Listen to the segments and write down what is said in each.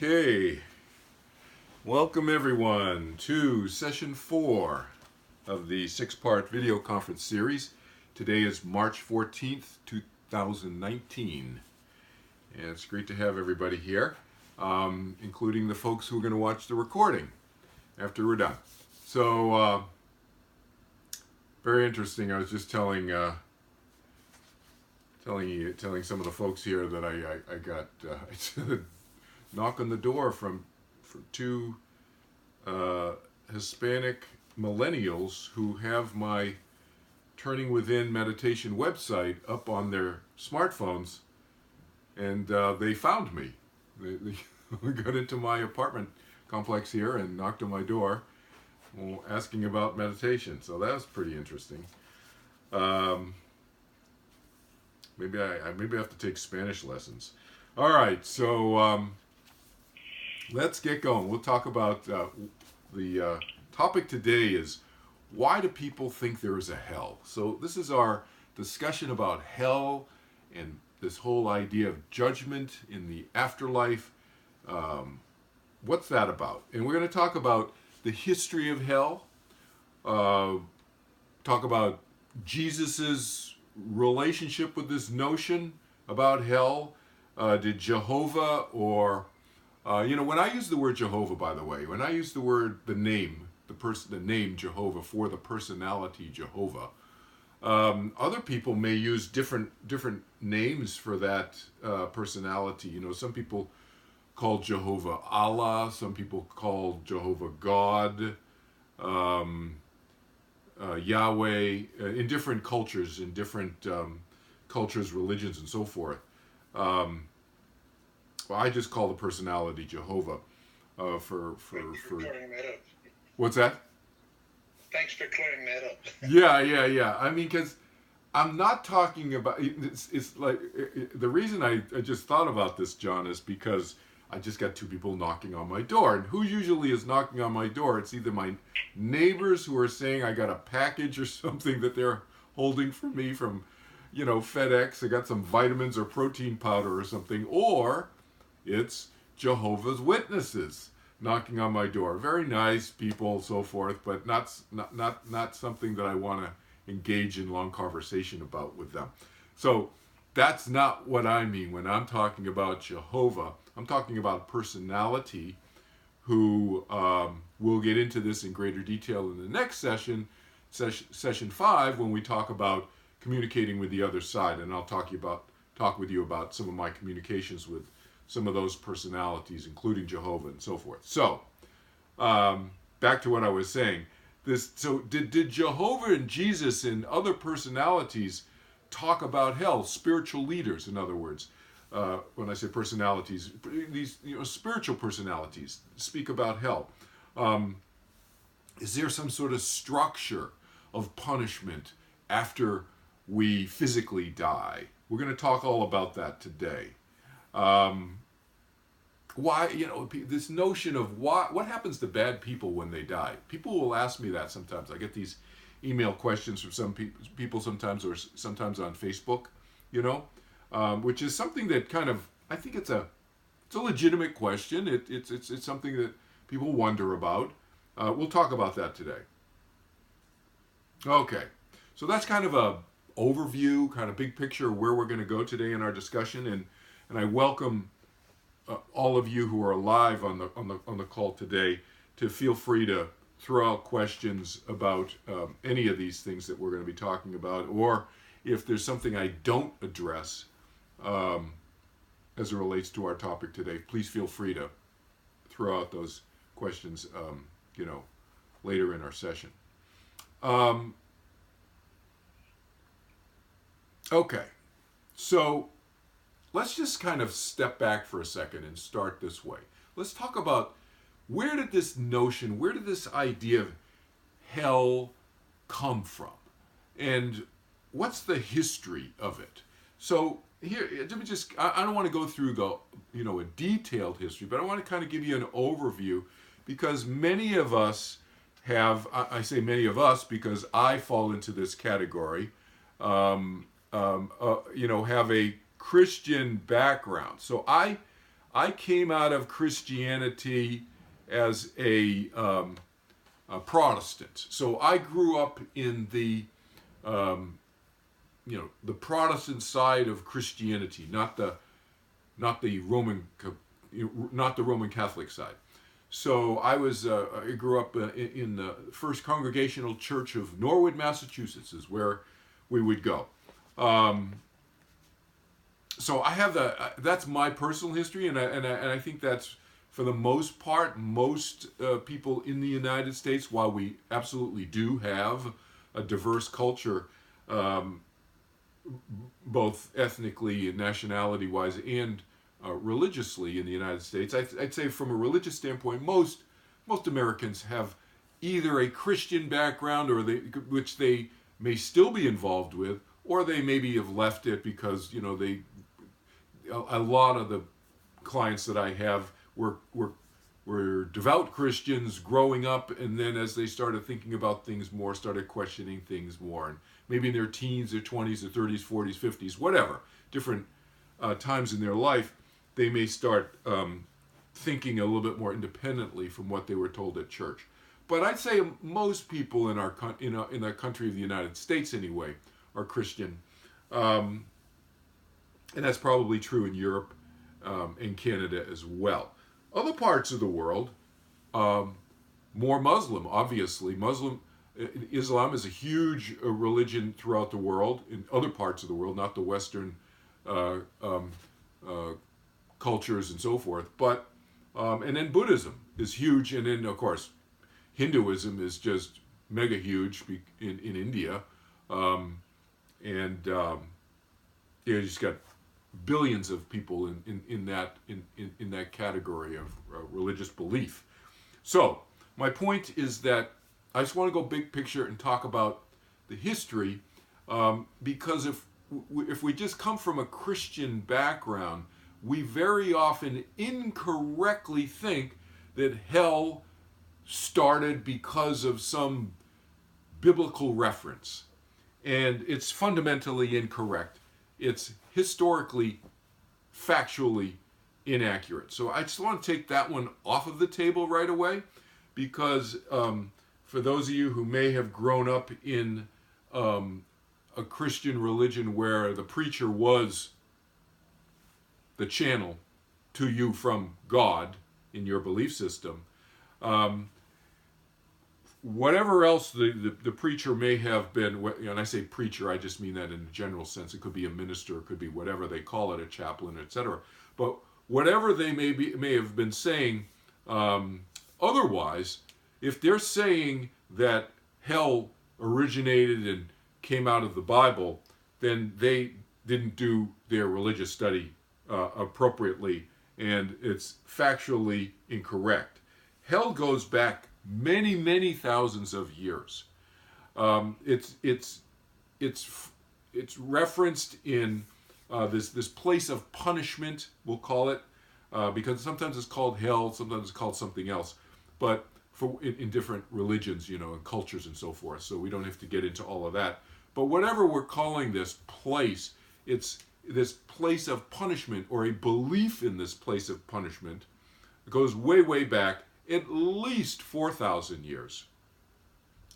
Okay, welcome everyone to session 4 of the 6-part video conference series. Today is March 14th, 2019, and it's great to have everybody here, including the folks who are going to watch the recording after we're done. So, very interesting. I was just telling some of the folks here that I got knock on the door from two Hispanic millennials who have my Turning Within meditation website up on their smartphones, and they found me. They got into my apartment complex here and knocked on my door asking about meditation. So that was pretty interesting. Maybe I have to take Spanish lessons. All right, so let's get going. We'll talk about the topic today is why do people think there is a hell? So this is our discussion about hell and this whole idea of judgment in the afterlife. What's that about? And we're going to talk about the history of hell, talk about Jesus's relationship with this notion about hell. Did Jehovah or when I use the word Jehovah, by the way, when I use the name Jehovah for the personality Jehovah, other people may use different names for that personality. Some people call Jehovah Allah, some people call Jehovah God, Yahweh, in different cultures, religions, and so forth. Well, I just call the personality Jehovah. For clearing that up. What's that? Thanks for clearing that up. Yeah. I mean, because I'm not talking about. It's like the reason I just thought about this, John, is because I just got two people knocking on my door. And who usually is knocking on my door? It's either my neighbors who are saying I got a package or something that they're holding for me from, FedEx. I got some vitamins or protein powder or something. Or it's Jehovah's Witnesses knocking on my door. Very nice people, so forth, but not something that I want to engage in long conversation about with them. So that's not what I mean when I'm talking about Jehovah. I'm talking about personality who we'll get into this in greater detail in the next session 5, when we talk about communicating with the other side, and I'll talk with you about some of my communications with some of those personalities, including Jehovah and so forth. So, back to what I was saying. So did Jehovah and Jesus and other personalities talk about hell? Spiritual leaders, in other words. When I say personalities, these spiritual personalities speak about hell. Is there some sort of structure of punishment after we physically die? We're going to talk all about that today. Why, this notion of what happens to bad people when they die? People will ask me that sometimes. I get these email questions from some people sometimes, or sometimes on Facebook, which is something that kind of, I think it's a legitimate question. It's something that people wonder about. We'll talk about that today. Okay, so that's kind of a overview, kind of big picture of where we're going to go today in our discussion, and I welcome all of you who are live on the call today to feel free to throw out questions about any of these things that we're going to be talking about, or if there's something I don't address as it relates to our topic today, please feel free to throw out those questions later in our session. Okay, so let's just kind of step back for a second and start this way. Let's talk about where did this idea of hell come from? And what's the history of it? So here, let me just, I don't want to go through a detailed history, but I want to kind of give you an overview, because many of us have, I say many of us because I fall into this category, have a Christian background. So I I came out of Christianity as a Protestant. So I grew up in the the Protestant side of Christianity, not the Roman Catholic side. So I grew up in the First Congregational Church of Norwood, Massachusetts, is where we would go. So I have that's my personal history, and I think that's, for the most part, most people in the United States, while we absolutely do have a diverse culture, both ethnically and nationality-wise and religiously in the United States. I'd say from a religious standpoint, most Americans have either a Christian background, or which they may still be involved with, or they maybe have left it because a lot of the clients that I have were devout Christians growing up, and then as they started thinking about things more, started questioning things more, and maybe in their teens, their 20s, their 30s, 40s, 50s, whatever, different times in their life, they may start thinking a little bit more independently from what they were told at church. But I'd say most people in the country of the United States anyway are Christian, and that's probably true in Europe and Canada as well. Other parts of the world, more Muslim, obviously. Islam is a huge religion throughout the world, in other parts of the world, not the Western cultures and so forth. But and then Buddhism is huge, and then of course Hinduism is just mega huge in India, you just got billions of people in that category of religious belief. So my point is that I just want to go big picture and talk about the history, because if we just come from a Christian background, we very often incorrectly think that hell started because of some biblical reference. And it's fundamentally incorrect. It's historically, factually inaccurate. So I just want to take that one off of the table right away, because for those of you who may have grown up in a Christian religion where the preacher was the channel to you from God in your belief system, whatever else the preacher may have been, and I say preacher, I just mean that in a general sense. It could be a minister, it could be whatever they call it, a chaplain, etc. But whatever they may have been saying, otherwise, if they're saying that hell originated and came out of the Bible, then they didn't do their religious study appropriately, and it's factually incorrect. Hell goes back many, many thousands of years. It's referenced in this place of punishment, we'll call it, because sometimes it's called hell, sometimes it's called something else, but in different religions, and cultures and so forth. So we don't have to get into all of that. But whatever we're calling this place, it's this place of punishment, or a belief in this place of punishment. It goes way, way back, at least 4,000 years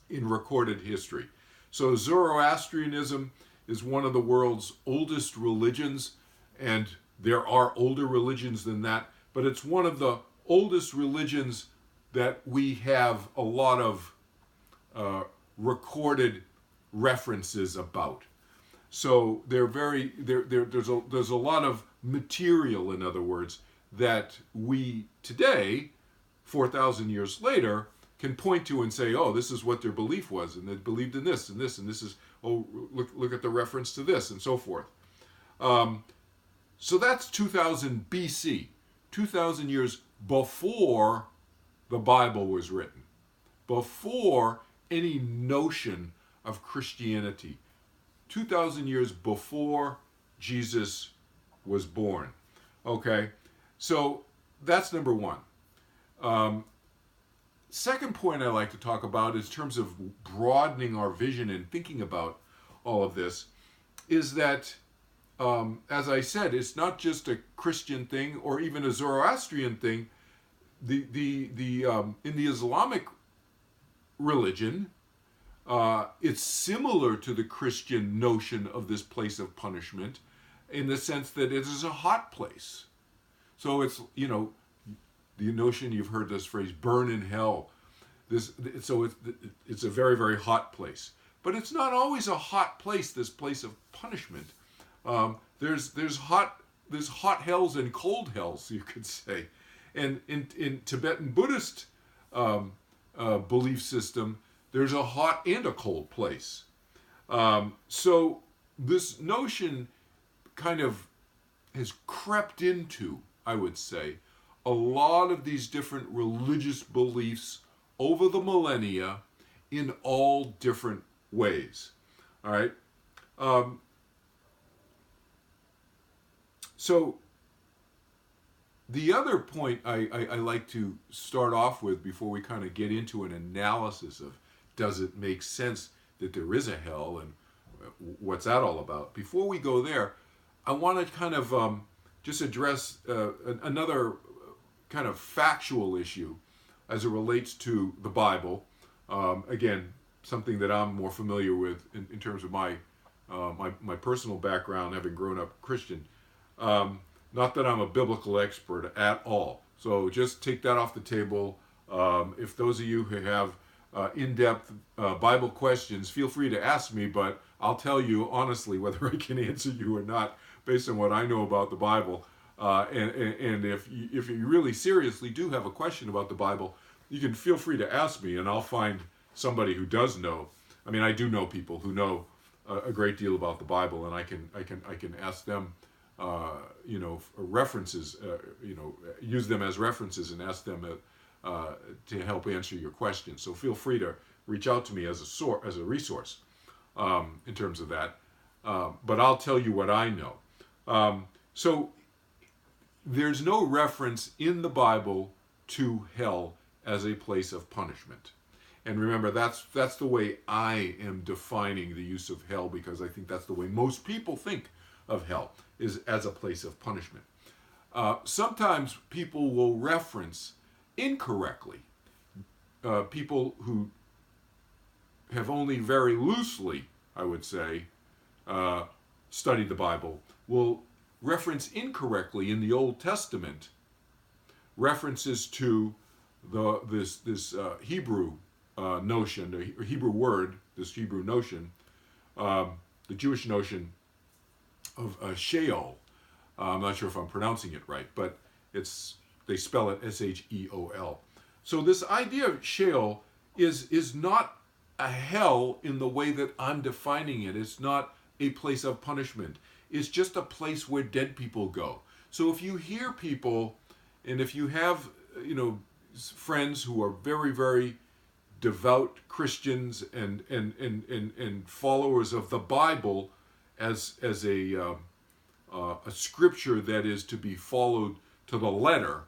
in recorded history. So Zoroastrianism is one of the world's oldest religions, and there are older religions than that, but it's one of the oldest religions that we have a lot of recorded references about. So there's a lot of material, in other words, that we today, 4,000 years later, can point to and say, oh, this is what their belief was, and they believed in this and this, and this is, oh, look at the reference to this, and so forth. So that's 2000 BC, 2,000 years before the Bible was written, before any notion of Christianity, 2,000 years before Jesus was born. Okay, so that's number one. Second point I like to talk about, in terms of broadening our vision and thinking about all of this, is that as I said, it's not just a Christian thing or even a Zoroastrian thing. In the Islamic religion, it's similar to the Christian notion of this place of punishment, in the sense that it is a hot place. So it's, the notion, you've heard this phrase, burn in hell. It's a very, very hot place. But it's not always a hot place, this place of punishment. There's hot hells and cold hells, you could say. And in Tibetan Buddhist belief system, there's a hot and a cold place. So this notion kind of has crept into, I would say, a lot of these different religious beliefs over the millennia in all different ways. All right? So the other point I like to start off with before we kind of get into an analysis of does it make sense that there is a hell and what's that all about? Before we go there, I want to kind of just address another kind of factual issue as it relates to the Bible. Again, something that I'm more familiar with in terms of my personal background, having grown up Christian. Not that I'm a biblical expert at all. So just take that off the table. If those of you who have in-depth Bible questions, feel free to ask me, but I'll tell you honestly whether I can answer you or not based on what I know about the Bible. And if you really seriously do have a question about the Bible, you can feel free to ask me, and I'll find somebody who does know. I mean, I do know people who know a great deal about the Bible, and I can ask them, references, use them as references and ask them to help answer your questions. So feel free to reach out to me as a resource in terms of that. But I'll tell you what I know. So there's no reference in the Bible to hell as a place of punishment. And remember, that's the way I am defining the use of hell, because I think that's the way most people think of hell, is as a place of punishment. Sometimes people will reference incorrectly. People who have only very loosely, I would say, studied the Bible will reference incorrectly in the Old Testament references to this Hebrew notion, the Hebrew word, this Hebrew notion, the Jewish notion of Sheol. I'm not sure if I'm pronouncing it right, but they spell it Sheol. So this idea of Sheol is not a hell in the way that I'm defining it. It's not a place of punishment. It's just a place where dead people go. So if you hear people, and if you have, friends who are very, very devout Christians and followers of the Bible as a scripture that is to be followed to the letter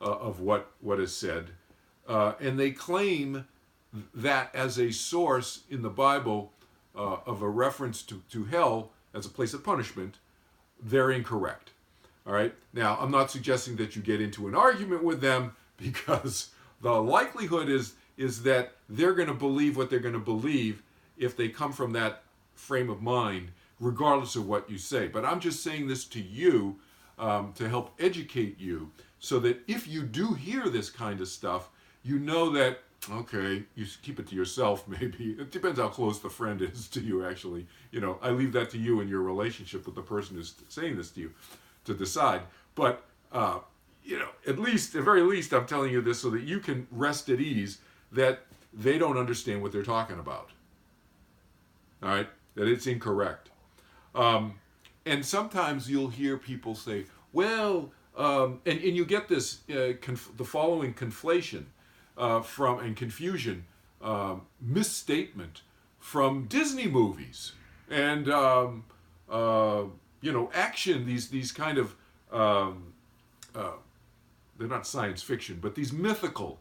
of what is said, and they claim that as a source in the Bible of a reference to hell as a place of punishment, they're incorrect. All right. Now, I'm not suggesting that you get into an argument with them, because the likelihood is that they're going to believe what they're going to believe if they come from that frame of mind, regardless of what you say. But I'm just saying this to you to help educate you, so that if you do hear this kind of stuff, you know that, okay, you keep it to yourself maybe. It depends how close the friend is to you, actually. I leave that to you and your relationship with the person who's saying this to you to decide. But, at very least, I'm telling you this so that you can rest at ease that they don't understand what they're talking about. All right? That it's incorrect. And sometimes you'll hear people say, well, and you get this, the following conflation and confusion, misstatement from Disney movies and, action, these kind of, they're not science fiction, but these mythical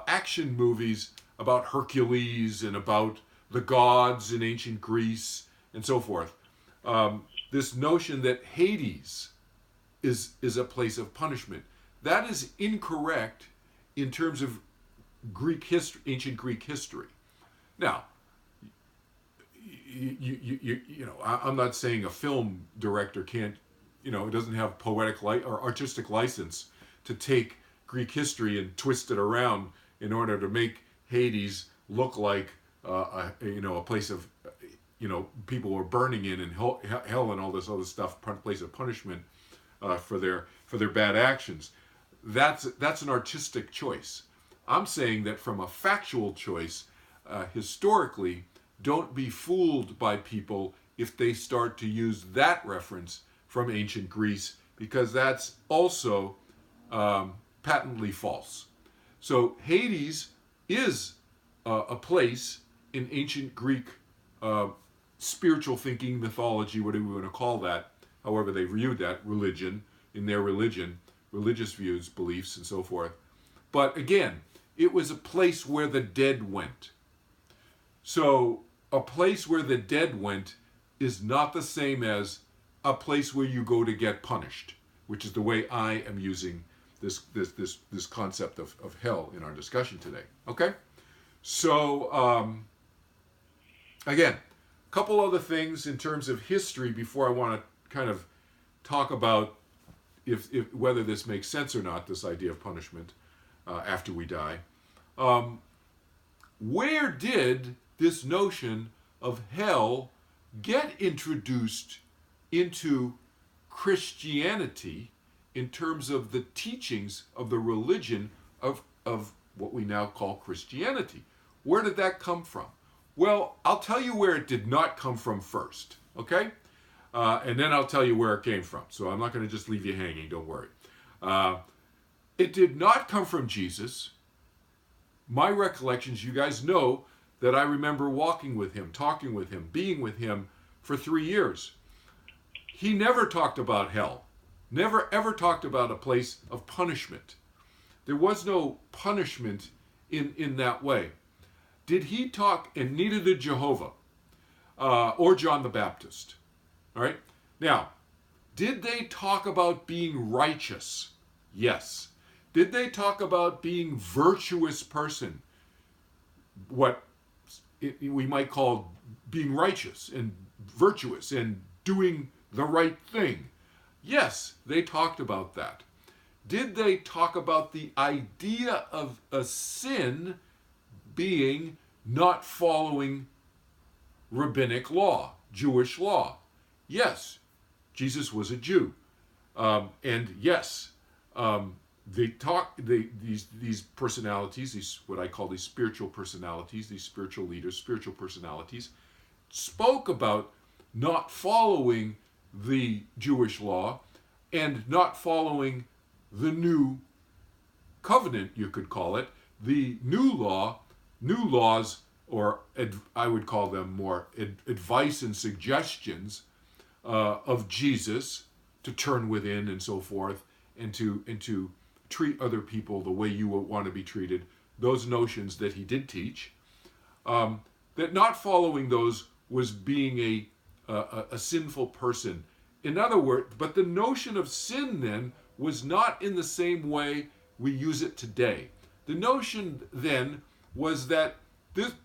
action movies about Hercules and about the gods in ancient Greece and so forth. this notion that Hades is a place of punishment. That is incorrect in terms of Greek history, ancient Greek history. Now, I'm not saying a film director can't, doesn't have poetic or artistic license to take Greek history and twist it around in order to make Hades look like a place of, people were burning in and hell and all this other stuff, place of punishment for their bad actions. That's an artistic choice. I'm saying that from a factual choice, historically, don't be fooled by people if they start to use that reference from ancient Greece, because that's also patently false. So Hades is a place in ancient Greek spiritual thinking, mythology, whatever you want to call that, however they viewed that, religion, in their religion, religious views, beliefs, and so forth. But again, it was a place where the dead went. So a place where the dead went is not the same as a place where you go to get punished, which is the way I am using this concept of hell in our discussion today. Okay? So, again, a couple other things in terms of history before I want to kind of talk about if whether this makes sense or not, this idea of punishment after we die. Where did this notion of hell get introduced into Christianity in terms of the teachings of the religion of what we now call Christianity? Where did that come from? Well, I'll tell you where it did not come from first, okay? And then I'll tell you where it came from. So I'm not going to just leave you hanging, don't worry. It did not come from Jesus. My recollections, you guys know that I remember walking with him, talking with him, being with him for 3 years. He never talked about hell. Never ever talked about a place of punishment. There was no punishment in that way. Did he talk, and neither did Jehovah or John the Baptist. All right? Now, did they talk about being righteous? Yes. Did they talk about being virtuous person? What we might call being righteous and virtuous and doing the right thing? Yes, they talked about that. Did they talk about the idea of a sin being not following rabbinic law, Jewish law? Yes, Jesus was a Jew. And yes, these personalities, these what I call these spiritual personalities, these spiritual leaders, spiritual personalities, spoke about not following the Jewish law and not following the new covenant, you could call it, the new laws, or I would call them more advice and suggestions of Jesus to turn within and so forth, and to treat other people the way you would want to be treated. Those notions that he did teach, that not following those was being a sinful person. In other words, but the notion of sin then was not in the same way we use it today. The notion then was that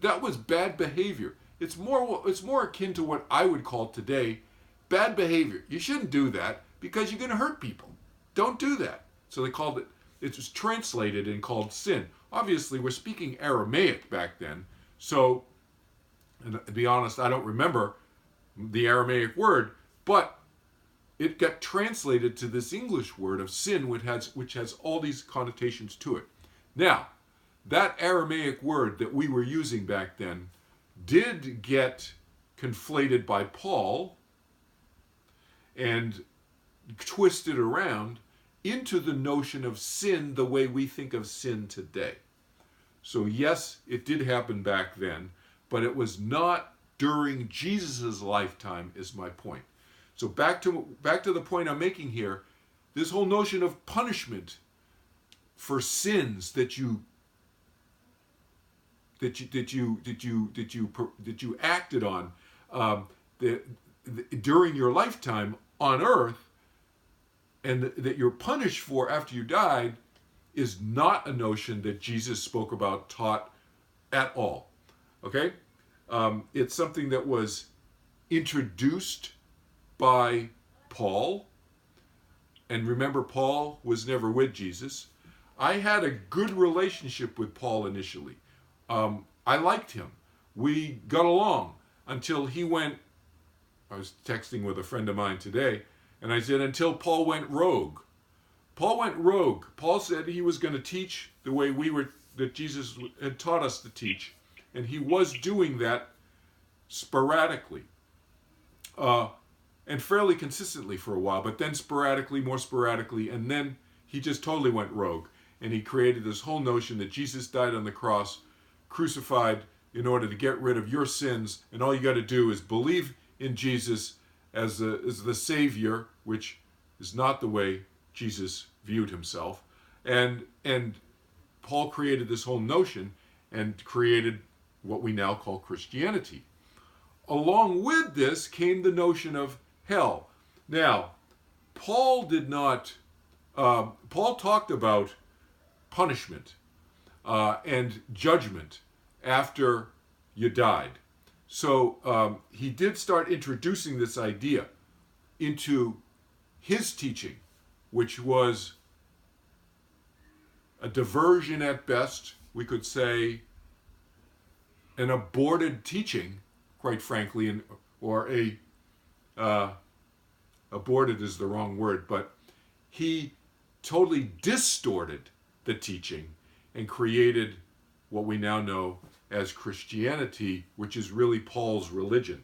that was bad behavior. It's more akin to what I would call today bad behavior. You shouldn't do that because you're going to hurt people. Don't do that. So they called it. It was translated and called sin. Obviously, we're speaking Aramaic back then. So, and to be honest, I don't remember the Aramaic word, but it got translated to this English word of sin, which has all these connotations to it. Now, that Aramaic word that we were using back then did get conflated by Paul and twisted around into the notion of sin the way we think of sin today. So yes, it did happen back then, but it was not during Jesus' lifetime, is my point. So back to the point I'm making here, this whole notion of punishment for sins that you acted on, during your lifetime on earth and that you're punished for after you died is not a notion that Jesus spoke about, taught at all. Okay? It's something that was introduced by Paul. And remember, Paul was never with Jesus. I had a good relationship with Paul initially. I liked him. We got along until he went. I was texting with a friend of mine today, and I said, until Paul went rogue. Paul went rogue. Paul said he was going to teach the way that Jesus had taught us to teach, and he was doing that sporadically, and fairly consistently for a while, but then sporadically, more sporadically, and then he just totally went rogue, and he created this whole notion that Jesus died on the cross, crucified in order to get rid of your sins, and all you got to do is believe in Jesus as the Savior, which is not the way Jesus viewed himself. And Paul created this whole notion and created what we now call Christianity. Along with this came the notion of hell. Now, Paul talked about punishment and judgment after you died. So he did start introducing this idea into his teaching, which was a diversion at best, we could say an aborted teaching, quite frankly, aborted is the wrong word, but he totally distorted the teaching and created what we now know as Christianity, which is really Paul's religion.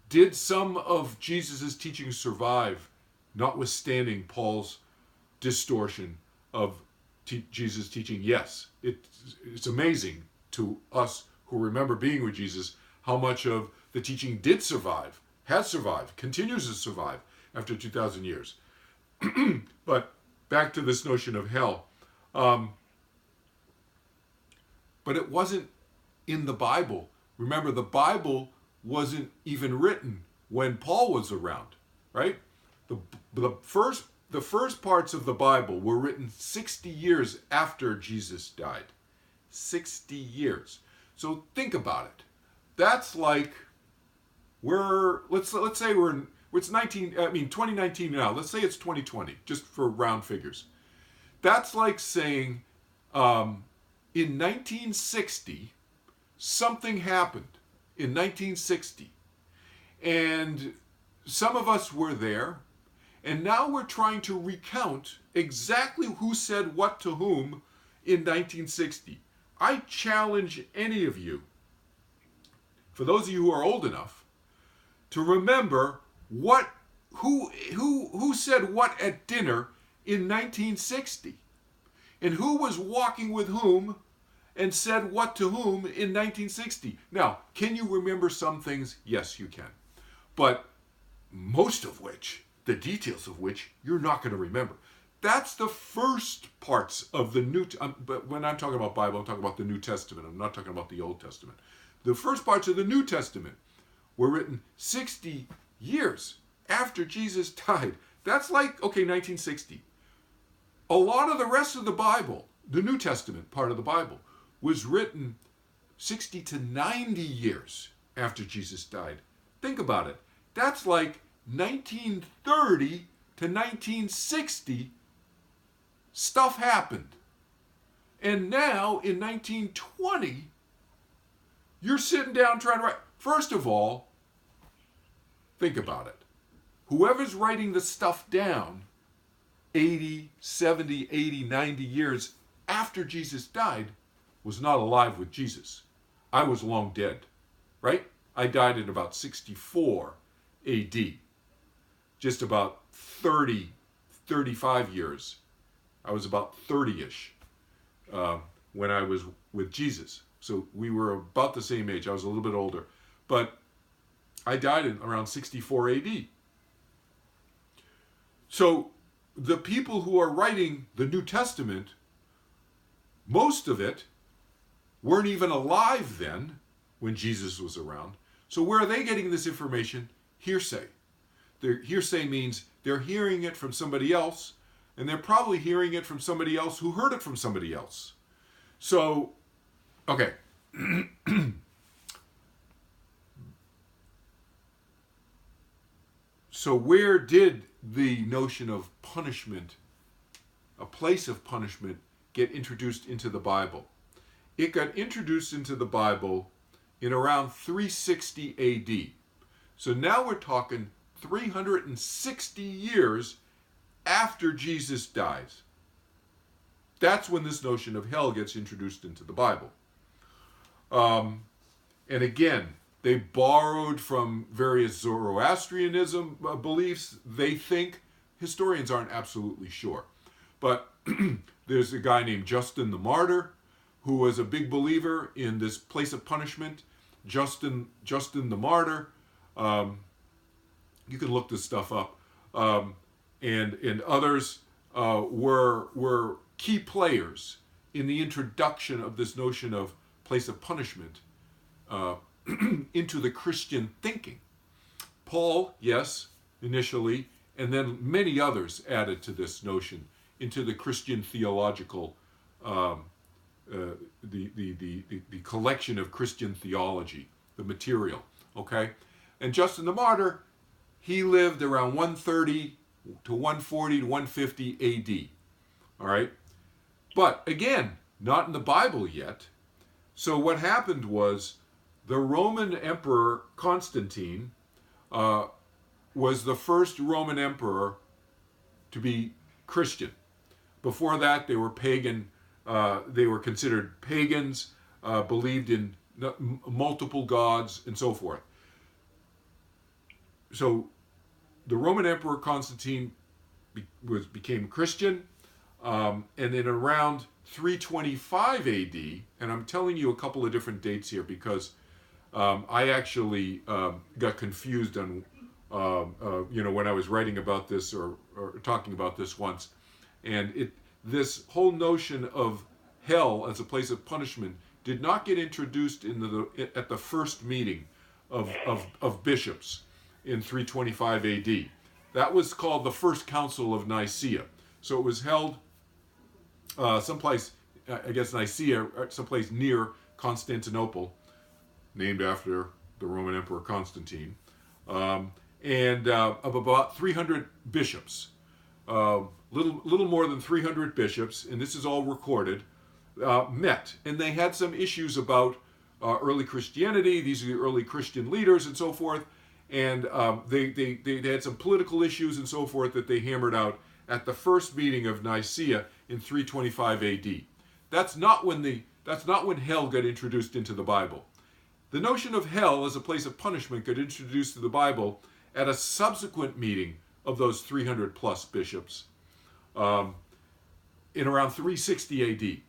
Did some of Jesus' teachings survive, notwithstanding Paul's distortion of Jesus' teaching? Yes. It's amazing to us who remember being with Jesus how much of the teaching did survive, has survived, continues to survive after 2,000 years. But back to this notion of hell. But it wasn't in the Bible. Remember, the Bible wasn't even written when Paul was around, right? The first parts of the Bible were written 60 years after Jesus died. 60 years. So think about it. That's like let's say it's 2019 now. Let's say it's 2020, just for round figures. That's like saying in 1960 something happened in 1960, and some of us were there, and now we're trying to recount exactly who said what to whom in 1960. I challenge any of you, for those of you who are old enough, to remember who said what at dinner in 1960, and who was walking with whom and said what to whom in 1960. Now, can you remember some things? Yes, you can. But most of which, the details of which, you're not going to remember. That's the first parts of the New Testament. But when I'm talking about Bible, I'm talking about the New Testament. I'm not talking about the Old Testament. The first parts of the New Testament were written 60 years after Jesus died. That's like, 1960. A lot of the rest of the Bible, the New Testament part of the Bible, was written 60 to 90 years after Jesus died. Think about it. That's like 1930 to 1960, stuff happened. And now, in 1920, you're sitting down trying to write. First of all, think about it. Whoever's writing the stuff down 80, 70, 80, 90 years after Jesus died was not alive with Jesus. I was long dead, right? I died in about 64 AD. Just about 30, 35 years. I was about 30-ish when I was with Jesus. So we were about the same age. I was a little bit older. But I died in around 64 AD. So the people who are writing the New Testament, most of it weren't even alive then when Jesus was around. So where are they getting this information? Hearsay. Their hearsay means they're hearing it from somebody else, and they're probably hearing it from somebody else who heard it from somebody else. So, okay. So where did the notion of punishment, a place of punishment, get introduced into the Bible? It got introduced into the Bible in around 360 AD. So now we're talking 360 years after Jesus dies. That's when this notion of hell gets introduced into the Bible. And again, they borrowed from various Zoroastrianism beliefs, they think. Historians aren't absolutely sure. But there's a guy named Justin the Martyr who was a big believer in this place of punishment. Justin the Martyr. You can look this stuff up. And others were key players in the introduction of this notion of place of punishment into the Christian thinking. Paul, yes, initially, and then many others added to this notion into the Christian theological, the collection of Christian theology, the material, okay? And Justin the Martyr, he lived around 130 to 140 to 150 AD, all right? But again, not in the Bible yet. So what happened was the Roman Emperor Constantine was the first Roman emperor to be Christian. Before that, they were pagan. They were considered pagans, believed in multiple gods, and so forth. So the Roman Emperor Constantine became Christian, and in around 325 AD, and I'm telling you a couple of different dates here because I actually got confused on, when I was writing about this or talking about this once, and this whole notion of hell as a place of punishment did not get introduced at the first meeting of bishops in 325 AD. That was called the First Council of Nicaea. So it was held someplace, I guess Nicaea, someplace near Constantinople, named after the Roman Emperor Constantine, and of about 300 bishops, little more than 300 bishops, and this is all recorded, met, and they had some issues about early Christianity. These are the early Christian leaders and so forth, and they had some political issues and so forth that they hammered out at the first meeting of Nicaea in 325 AD. That's not when hell got introduced into the Bible. The notion of hell as a place of punishment got introduced to the Bible at a subsequent meeting of those 300 plus bishops in around 360 AD.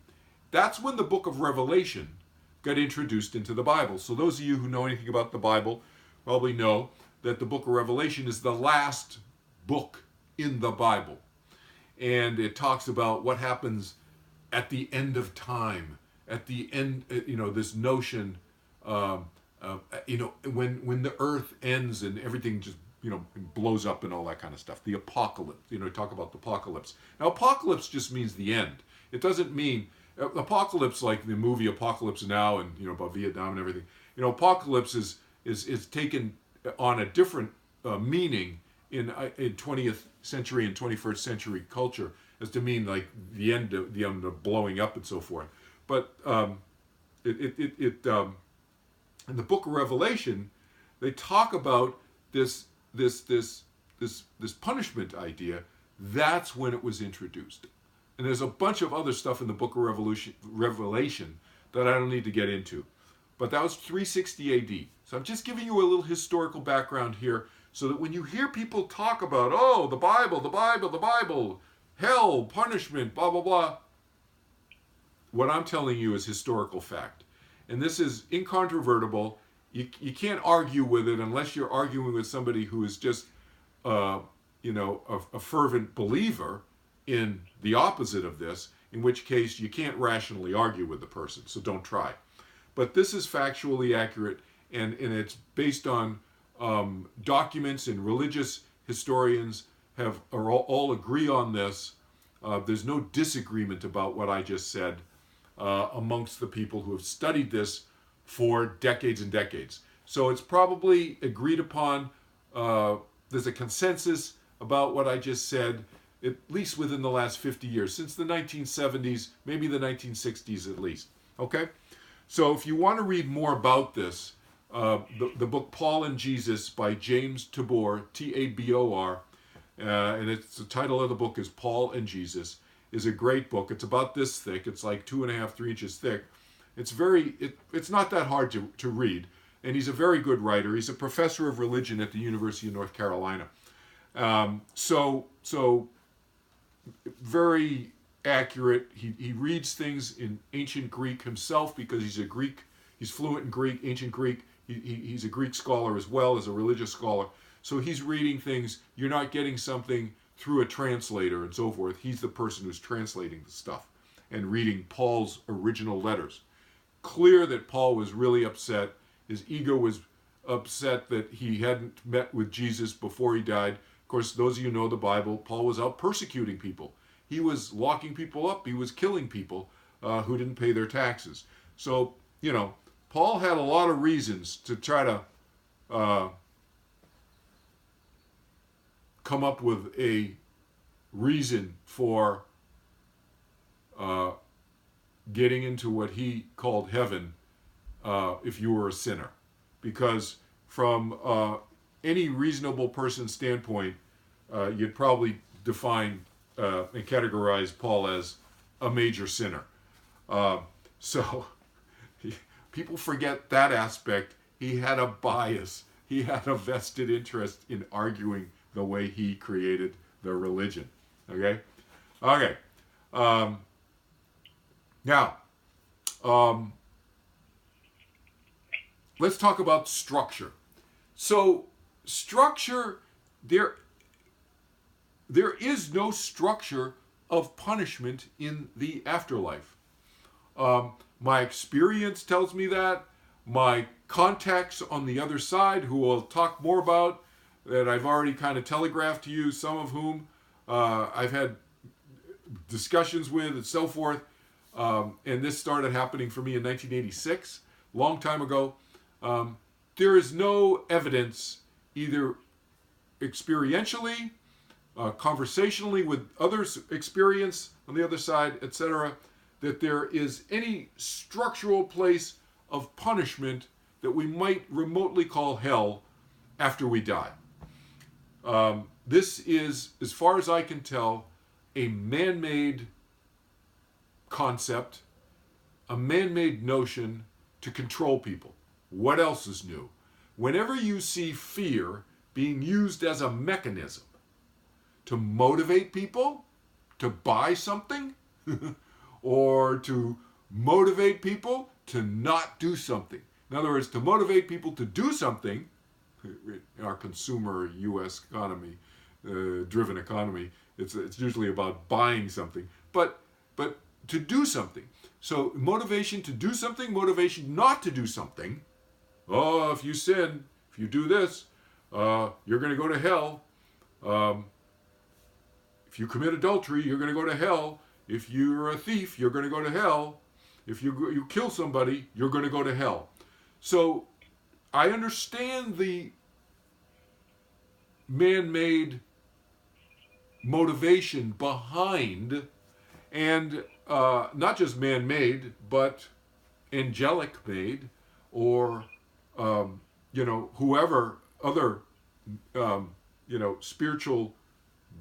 That's when the book of Revelation got introduced into the Bible. So those of you who know anything about the Bible probably know that the book of Revelation is the last book in the Bible. And it talks about what happens at the end of time, at the end, this notion, when the earth ends and everything just, blows up and all that kind of stuff. The apocalypse, talk about the apocalypse. Now, apocalypse just means the end. It doesn't mean, apocalypse like the movie Apocalypse Now and, about Vietnam and everything. Apocalypse is taken on a different meaning in 20th century and 21st century culture as to mean like the end of blowing up and so forth. But in the book of Revelation, they talk about this punishment idea. That's when it was introduced. And there's a bunch of other stuff in the book of Revelation that I don't need to get into. But that was 360 AD. So I'm just giving you a little historical background here so that when you hear people talk about, the Bible, hell, punishment, blah, blah, blah, what I'm telling you is historical fact. And this is incontrovertible. You can't argue with it unless you're arguing with somebody who is just, a fervent believer in the opposite of this, in which case you can't rationally argue with the person, so don't try. But this is factually accurate, and it's based on documents, and religious historians are all agree on this. There's no disagreement about what I just said amongst the people who have studied this for decades and decades. So it's probably agreed upon. There's a consensus about what I just said, at least within the last 50 years, since the 1970s, maybe the 1960s at least. Okay? So if you want to read more about this, the book Paul and Jesus by James Tabor, Tabor, and the title of the book is Paul and Jesus, is a great book. It's about this thick. It's like 2.5, 3 inches thick. It's not that hard to read, and he's a very good writer. He's a professor of religion at the University of North Carolina. So very accurate. He reads things in ancient Greek himself because he's a Greek. He's fluent in Greek, ancient Greek. He's a Greek scholar as well as a religious scholar. So he's reading things. You're not getting something through a translator and so forth. He's the person who's translating the stuff and reading Paul's original letters. Clear that Paul was really upset. His ego was upset that he hadn't met with Jesus before he died. Of course, those of you who know the Bible, Paul was out persecuting people. He was locking people up. He was killing people who didn't pay their taxes. So, Paul had a lot of reasons to try to come up with a reason for getting into what he called heaven if you were a sinner. Because from any reasonable person's standpoint, you'd probably define and categorize Paul as a major sinner. So people forget that aspect. He had a bias. He had a vested interest in arguing the way he created the religion. Okay? Okay. Now, let's talk about structure. So, structure, there is no structure of punishment in the afterlife. My experience tells me that. My contacts on the other side, who I'll talk more about, that I've already kind of telegraphed to you, some of whom I've had discussions with and so forth. And this started happening for me in 1986, long time ago. There is no evidence, either experientially, conversationally with others' experience on the other side, etc., that there is any structural place of punishment that we might remotely call hell after we die. This is, as far as I can tell, a man-made concept, a man-made notion to control people. What else is new? Whenever you see fear being used as a mechanism to motivate people to buy something or to motivate people to not do something. In other words, to motivate people to do something, in our consumer U.S. economy, driven economy, it's usually about buying something, but to do something. So motivation to do something, motivation not to do something. Oh, if you sin, if you do this, you're going to go to hell. If you commit adultery, you're going to go to hell. If you're a thief, you're going to go to hell. If you kill somebody, you're going to go to hell. So I understand the man-made motivation behind, and not just man-made, but angelic-made, or whoever other spiritual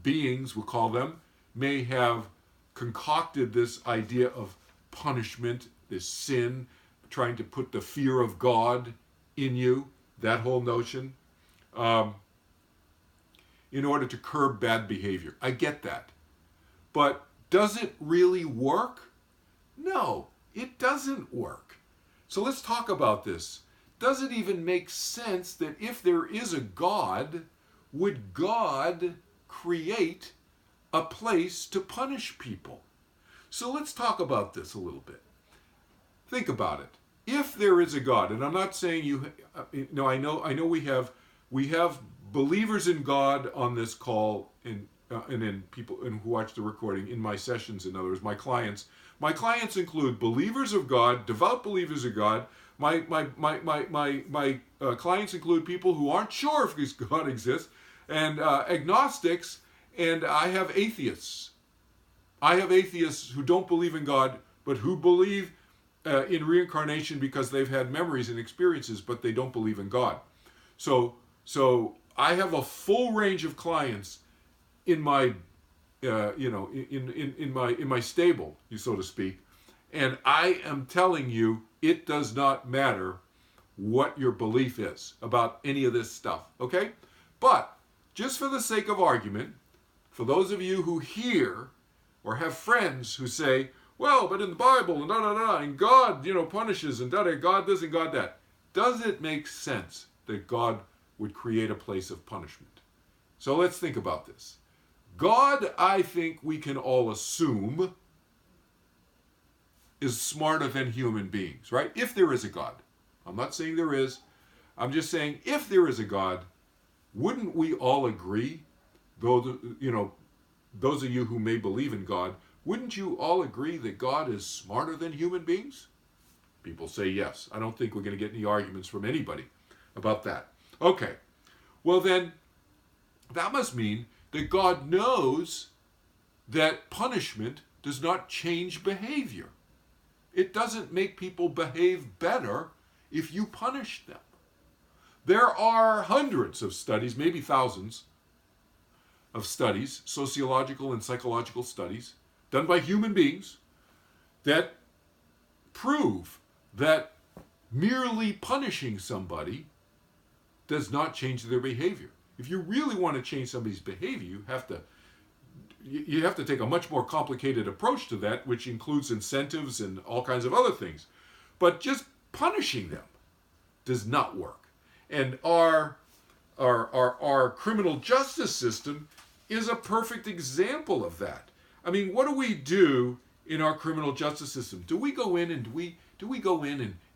beings, we'll call them, may have concocted this idea of punishment, this sin, trying to put the fear of God in you, that whole notion, in order to curb bad behavior. I get that. But does it really work? No, it doesn't work. So let's talk about this. Does it even make sense that if there is a God, would God create a place to punish people? So let's talk about this a little bit. Think about it. if there is a God, and I'm not saying I know we have believers in God on this call, and in people and who watch the recording in my sessions. In other words, my clients include believers of God, devout believers of God. My clients include people who aren't sure if God exists, and agnostics, and I have atheists. I have atheists who don't believe in God, but who believe in reincarnation because they've had memories and experiences, but they don't believe in God. So I have a full range of clients in my, in my stable, so to speak, and I am telling you, it does not matter what your belief is about any of this stuff. Okay, but just for the sake of argument, for those of you who hear or have friends who say, well, but in the Bible, and and God, punishes, and God this and God that. Does it make sense that God would create a place of punishment? So let's think about this. God, I think we can all assume, is smarter than human beings, right? If there is a God. I'm not saying there is. I'm just saying if there is a God, wouldn't we all agree, though, those of you who may believe in God, wouldn't you all agree that God is smarter than human beings? People say yes. I don't think we're going to get any arguments from anybody about that. Okay. Well then, that must mean that God knows that punishment does not change behavior. It doesn't make people behave better if you punish them. There are hundreds of studies, maybe thousands of studies, sociological and psychological studies, done by human beings that prove that merely punishing somebody does not change their behavior. If you really want to change somebody's behavior, you have to take a much more complicated approach to that, which includes incentives and all kinds of other things. But just punishing them does not work. And our criminal justice system is a perfect example of that. I mean, what do we do in our criminal justice system? Do we go in and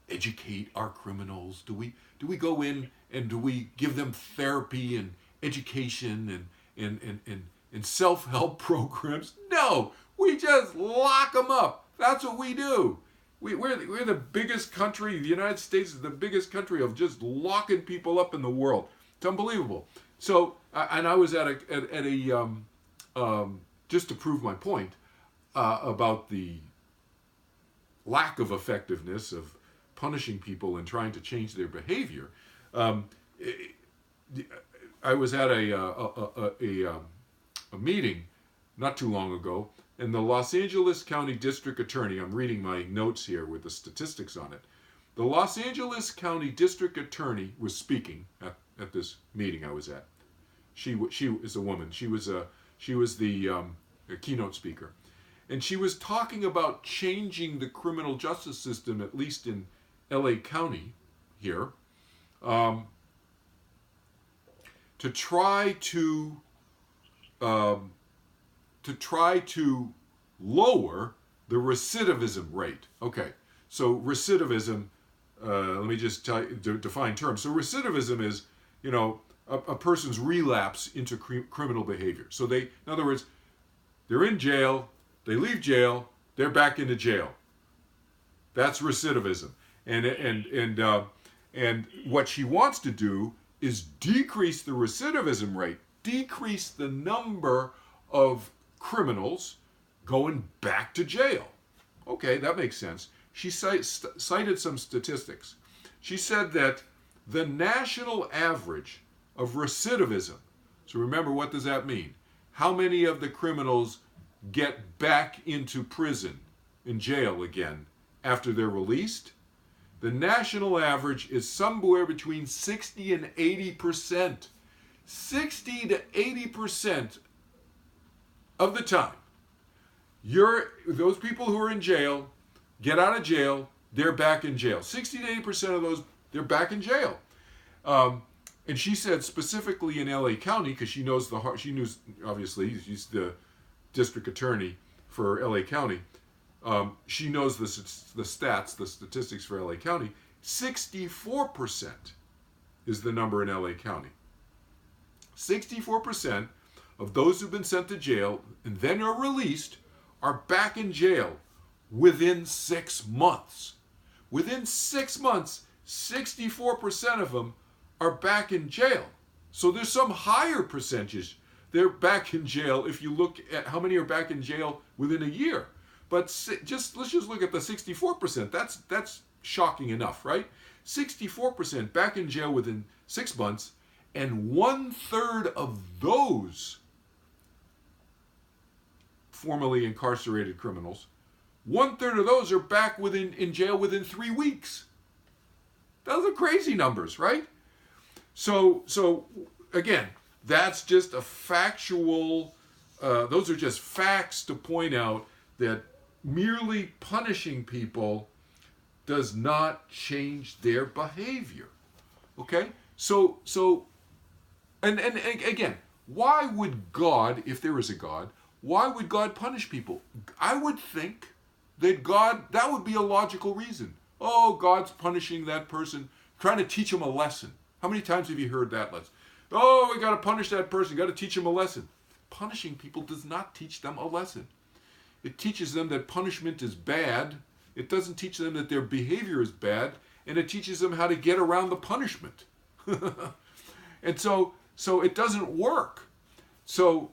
educate our criminals? Do we go in and do we give them therapy and education and self-help programs? No, we just lock them up. That's what we do. We're the biggest country. The United States is the biggest country of just locking people up in the world. It's unbelievable. So, and I was at a just to prove my point about the lack of effectiveness of punishing people and trying to change their behavior. I was at a meeting not too long ago, and the Los Angeles County District Attorney, I'm reading my notes here with the statistics on it. The Los Angeles County District Attorney was speaking at this meeting I was at. She is a woman. She was the keynote speaker. And she was talking about changing the criminal justice system, at least in LA County here, to try to lower the recidivism rate. Okay, so recidivism, let me just define terms. So recidivism is, a person's relapse into criminal behavior. So in other words, they're in jail, they leave jail, they're back into jail. That's recidivism. And what she wants to do is decrease the recidivism rate, decrease the number of criminals going back to jail. Okay, that makes sense. She cited some statistics. She said that the national average of recidivism, so remember, what does that mean? How many of the criminals get back into prison, in jail again, after they're released? The national average is somewhere between 60 and 80%. 60 to 80% of the time, those people who are in jail get out of jail, they're back in jail. 60 to 80% of those, they're back in jail. And she said specifically in LA County, because she knows obviously, she's the district attorney for LA County. She knows the stats, the statistics for LA County. 64% is the number in LA County. 64% of those who've been sent to jail and then are released are back in jail within 6 months. Within 6 months, 64% of them are back in jail. So there's some higher percentage. They're back in jail if you look at how many are back in jail within a year. But let's just look at the 64%. That's shocking enough, right? 64% back in jail within 6 months, and 1/3 of those formerly incarcerated criminals, 1/3 of those are back in jail within 3 weeks. Those are crazy numbers, right? So again, that's just a factual. Those are just facts to point out that merely punishing people does not change their behavior. Okay? So and again, why would God, if there is a God, why would God punish people? I would think that that would be a logical reason. Oh, God's punishing that person, trying to teach him a lesson. How many times have you heard that lesson? Oh, we got to punish that person, got to teach him a lesson. Punishing people does not teach them a lesson. It teaches them that punishment is bad. It doesn't teach them that their behavior is bad, and it teaches them how to get around the punishment. And so it doesn't work. So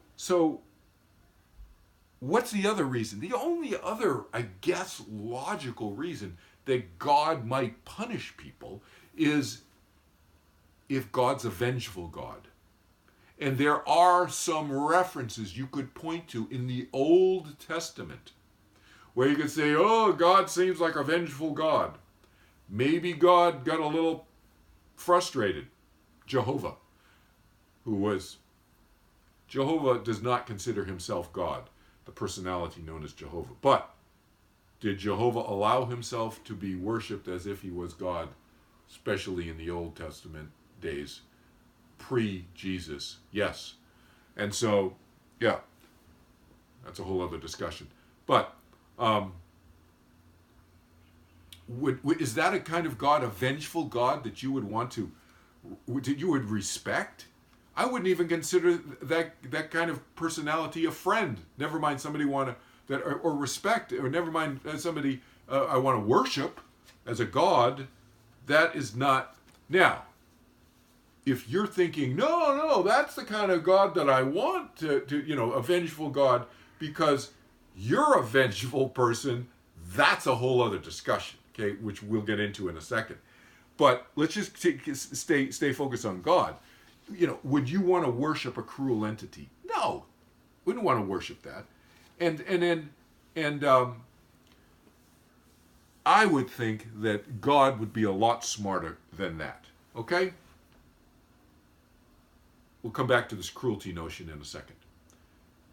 what's the other reason? The only other, I guess, logical reason that God might punish people is if God's a vengeful God. And there are some references you could point to in the Old Testament where you could say, oh, God seems like a vengeful God. Maybe God got a little frustrated. Jehovah does not consider himself God, the personality known as Jehovah. But did Jehovah allow himself to be worshipped as if he was God, especially in the Old Testament days? Pre-Jesus, yes. And so, yeah, that's a whole other discussion. But is that a kind of God, a vengeful God that you would want to, that you would respect? I wouldn't even consider that kind of personality a friend. Never mind somebody or respect, or never mind somebody I want to worship as a God. That is not. Now, if you're thinking, no, that's the kind of God that I want to a vengeful God, because you're a vengeful person, that's a whole other discussion, okay, which we'll get into in a second. But let's just stay focused on God. Would you want to worship a cruel entity? No, wouldn't want to worship that. And I would think that God would be a lot smarter than that. Okay? We'll come back to this cruelty notion in a second.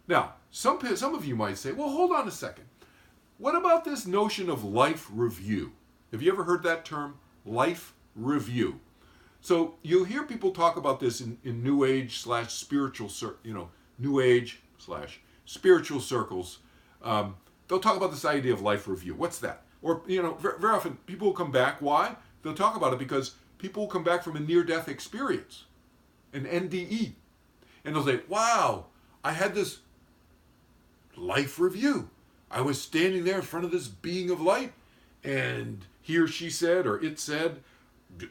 Now, some of you might say, well, hold on a second. What about this notion of life review? Have you ever heard that term, life review? So you'll hear people talk about this in New Age / spiritual, New Age / spiritual circles. They'll talk about this idea of life review. What's that? Or, very often people will come back. Why? They'll talk about it because people will come back from a near-death experience, an NDE. And they'll say, wow, I had this life review. I was standing there in front of this being of light, and he or she said, or it said,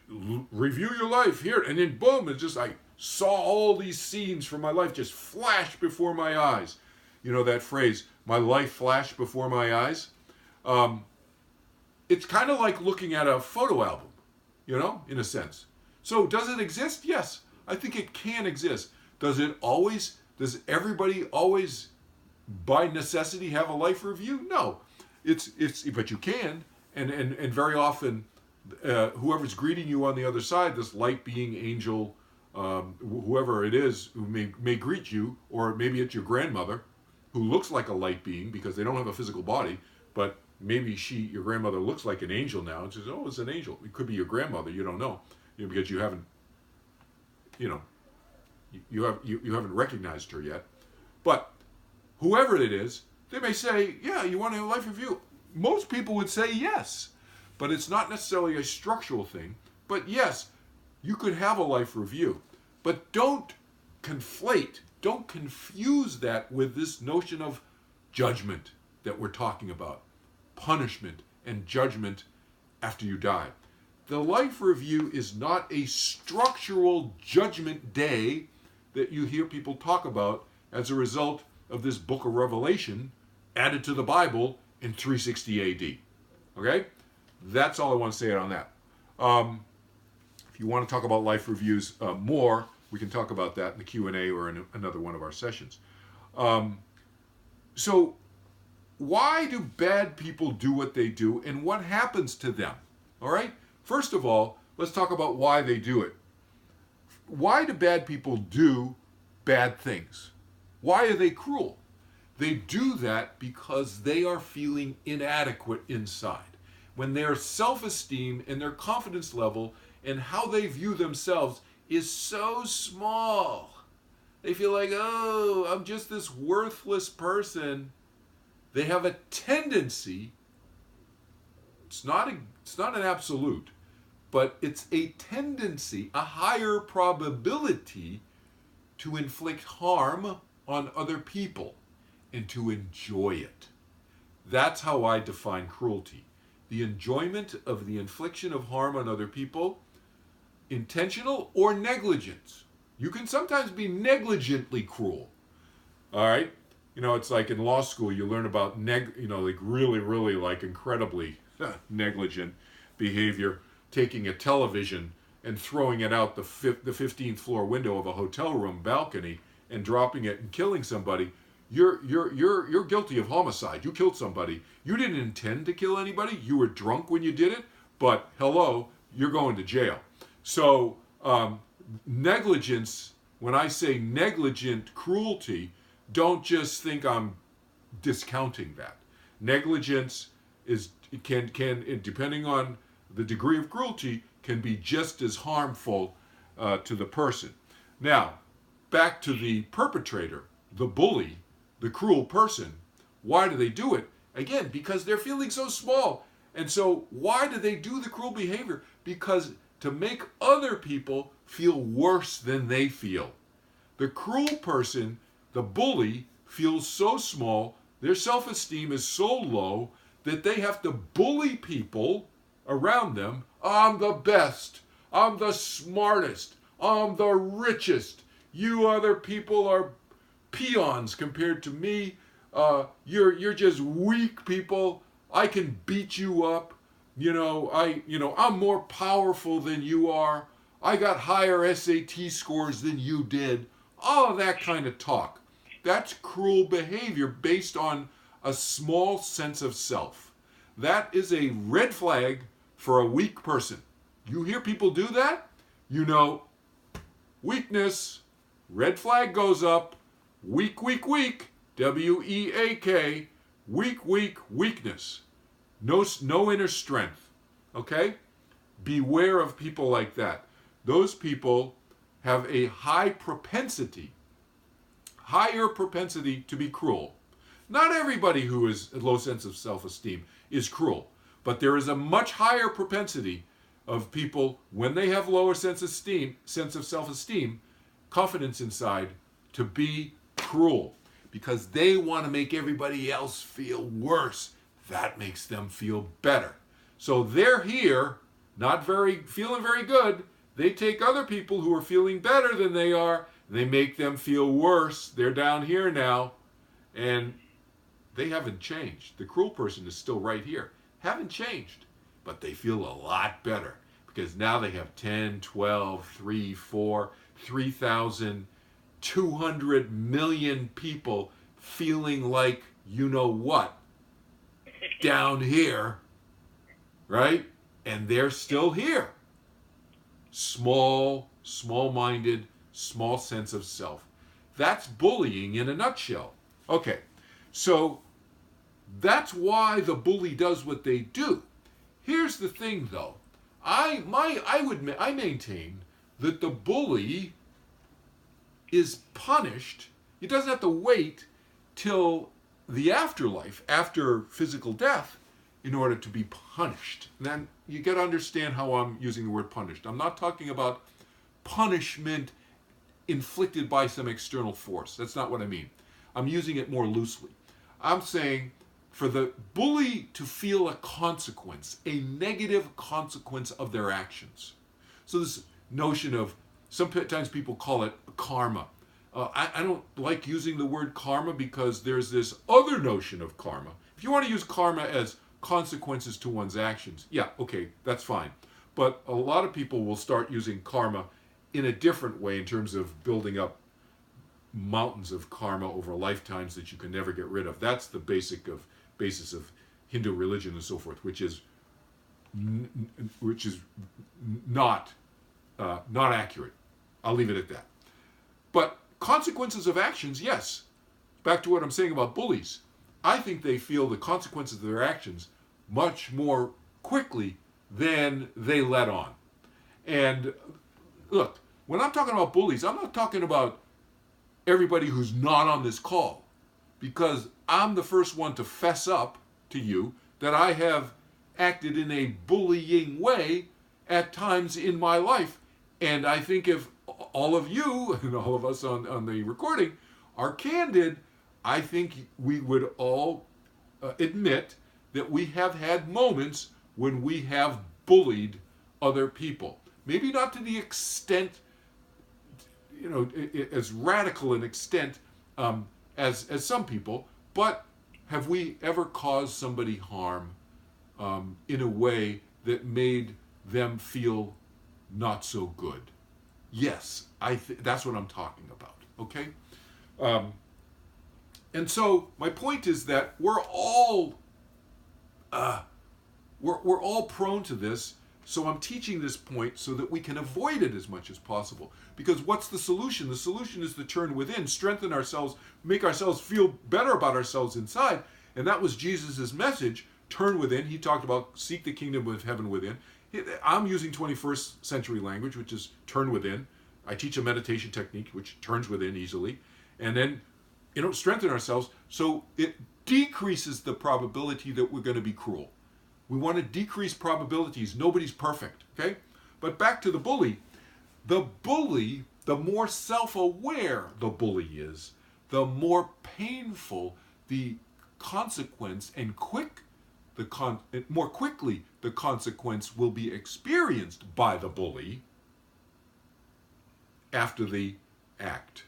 review your life here. And then boom, I saw all these scenes from my life just flash before my eyes. You know that phrase, my life flashed before my eyes? It's kind of like looking at a photo album, in a sense. So does it exist? Yes, I think it can exist. Does everybody always by necessity have a life review? No. But you can, and very often whoever's greeting you on the other side, this light being, angel, whoever it is who may greet you, or maybe it's your grandmother who looks like a light being because they don't have a physical body, but maybe your grandmother looks like an angel now and says, oh, it's an angel. It could be your grandmother, you don't know, because you haven't, you haven't recognized her yet. But whoever it is, they may say, yeah, you want a life review? most people would say yes, but it's not necessarily a structural thing. But yes, you could have a life review, but don't confuse that with this notion of judgment that we're talking about, punishment and judgment after you die. The life review is not a structural judgment day that you hear people talk about as a result of this book of Revelation added to the Bible in 360 AD. Okay? That's all I want to say on that. If you want to talk about life reviews more, we can talk about that in the Q&A or in another one of our sessions. So why do bad people do what they do, and what happens to them? All right? First of all, let's talk about why they do it. Why do bad people do bad things? Why are they cruel? They do that because they are feeling inadequate inside. When their self-esteem and their confidence level and how they view themselves is so small. They feel like, oh, I'm just this worthless person. They have a tendency, it's not an absolute, but it's a tendency, a higher probability to inflict harm on other people and to enjoy it. That's how I define cruelty. The enjoyment of the infliction of harm on other people, intentional or negligence. You can sometimes be negligently cruel. All right? You know, it's like in law school, you learn about, like really, like incredibly negligent behavior, taking a television and throwing it out the 15th floor window of a hotel room balcony and dropping it and killing somebody. You're guilty of homicide. You killed somebody. You didn't intend to kill anybody. You were drunk when you did it, but hello, you're going to jail. So negligence, when I say negligent cruelty, don't just think I'm discounting that. Negligence can depending on the degree of cruelty, can be just as harmful to the person. Now, back to the perpetrator, the bully, the cruel person. Why do they do it? Again, because they're feeling so small. And so why do they do the cruel behavior? Because to make other people feel worse than they feel. The cruel person, the bully, feels so small, their self-esteem is so low that they have to bully people around them. I'm the best. I'm the smartest. I'm the richest. You other people are peons compared to me. You're just weak people. I can beat you up. I'm more powerful than you are. I got higher SAT scores than you did. All of that kind of talk. That's cruel behavior based on a small sense of self. That is a red flag for a weak person. You hear people do that? You know, weakness, red flag goes up, weak, weak, weak, W-E-A-K, weak, weak, weakness. No inner strength, okay? Beware of people like that. Those people have a higher propensity to be cruel. Not everybody who is a low sense of self-esteem is cruel, but there is a much higher propensity of people, when they have lower sense of self-esteem, confidence inside, to be cruel because they want to make everybody else feel worse. That makes them feel better. So they're here, feeling very good. They take other people who are feeling better than they are, they make them feel worse. They're down here now, and they haven't changed. The cruel person is still right here. Haven't changed, but they feel a lot better because now they have 10, 12, 3, 4, 3,200 million people feeling like you know what down here, right? And they're still here. Small-minded, small sense of self. That's bullying in a nutshell. Okay, so that's why the bully does what they do. Here's the thing, though. I maintain that the bully is punished. He doesn't have to wait till the afterlife, after physical death. in order to be punished. And then you got to understand how I'm using the word punished. I'm not talking about punishment inflicted by some external force. That's not what I mean. I'm using it more loosely. I'm saying for the bully to feel a consequence, a negative consequence of their actions. So this notion of, sometimes people call it karma. I don't like using the word karma because there's this other notion of karma. If you want to use karma as consequences to one's actions, yeah, okay, that's fine. But a lot of people will start using karma in a different way in terms of building up mountains of karma over lifetimes that you can never get rid of. That's the basis of Hindu religion and so forth, which is not accurate. I'll leave it at that. But consequences of actions, yes. Back to what I'm saying about bullies. I think they feel the consequences of their actions much more quickly than they let on. And look, when I'm talking about bullies, I'm not talking about everybody who's not on this call, because I'm the first one to fess up to you that I have acted in a bullying way at times in my life. And I think if all of you and all of us on the recording are candid, I think we would all admit that we have had moments when we have bullied other people. Maybe not to the extent, as radical an extent as some people, but have we ever caused somebody harm in a way that made them feel not so good? Yes, that's what I'm talking about, okay? And so my point is that we're all prone to this. So I'm teaching this point so that we can avoid it as much as possible. Because what's the solution? The solution is to turn within, strengthen ourselves, make ourselves feel better about ourselves inside. And that was Jesus' message, turn within. He talked about seek the kingdom of heaven within. I'm using 21st century language, which is turn within. I teach a meditation technique which turns within easily. And then, strengthen ourselves so it decreases the probability that we're going to be cruel. We want to decrease probabilities. Nobody's perfect, okay? But back to the bully. The more self-aware the bully is, the more painful the consequence and more quickly the consequence will be experienced by the bully after the act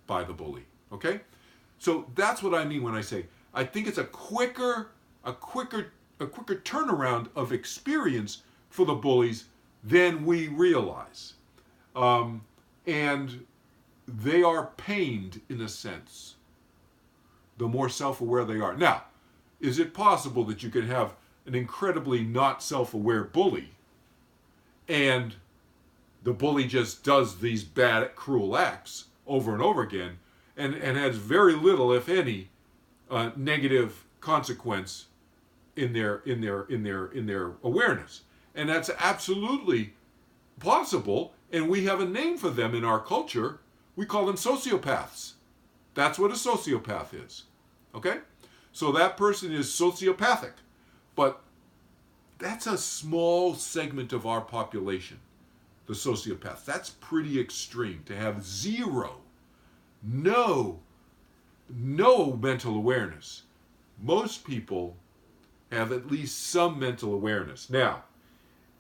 by the bully, okay? So that's what I mean when I say, I think it's a quicker turnaround of experience for the bullies than we realize. And they are pained, in a sense, the more self-aware they are. Now, is it possible that you can have an incredibly not self-aware bully and the bully just does these bad, cruel acts over and over again and has very little, if any, negative consequence in their awareness? And that's absolutely possible, and we have a name for them in our culture. We call them sociopaths. That's what a sociopath is. Okay? So that person is sociopathic. But that's a small segment of our population, the sociopaths. That's pretty extreme to have no mental awareness. Most people have at least some mental awareness. Now,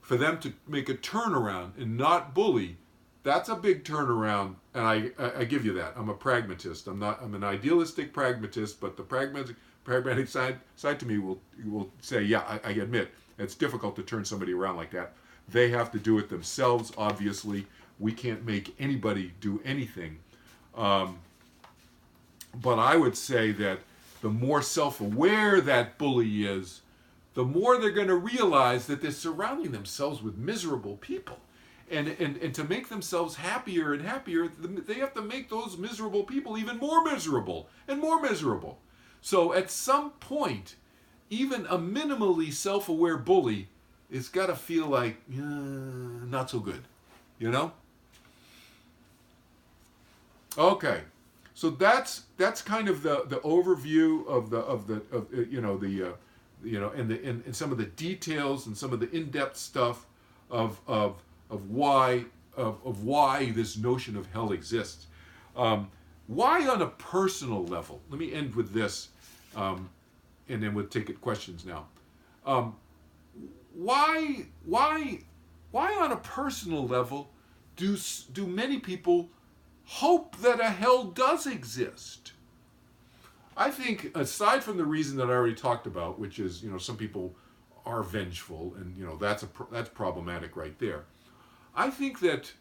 for them to make a turnaround and not bully, that's a big turnaround, and I give you that. I'm a pragmatist. I'm an idealistic pragmatist, but the pragmatic side to me will say, yeah, I admit it's difficult to turn somebody around like that. They have to do it themselves, obviously. We can't make anybody do anything. But I would say that the more self-aware that bully is, the more they're going to realize that they're surrounding themselves with miserable people. And to make themselves happier and happier, they have to make those miserable people even more miserable and more miserable. So at some point, even a minimally self-aware bully is got to feel like, not so good, Okay, so that's kind of the overview of and some of the details and some of the in-depth stuff of why this notion of hell exists. Why on a personal level? Let me end with this, and then we'll take it questions now. Why on a personal level do many people hope that a hell does exist? I think, aside from the reason that I already talked about, which is, some people are vengeful, and that's problematic right there. I think that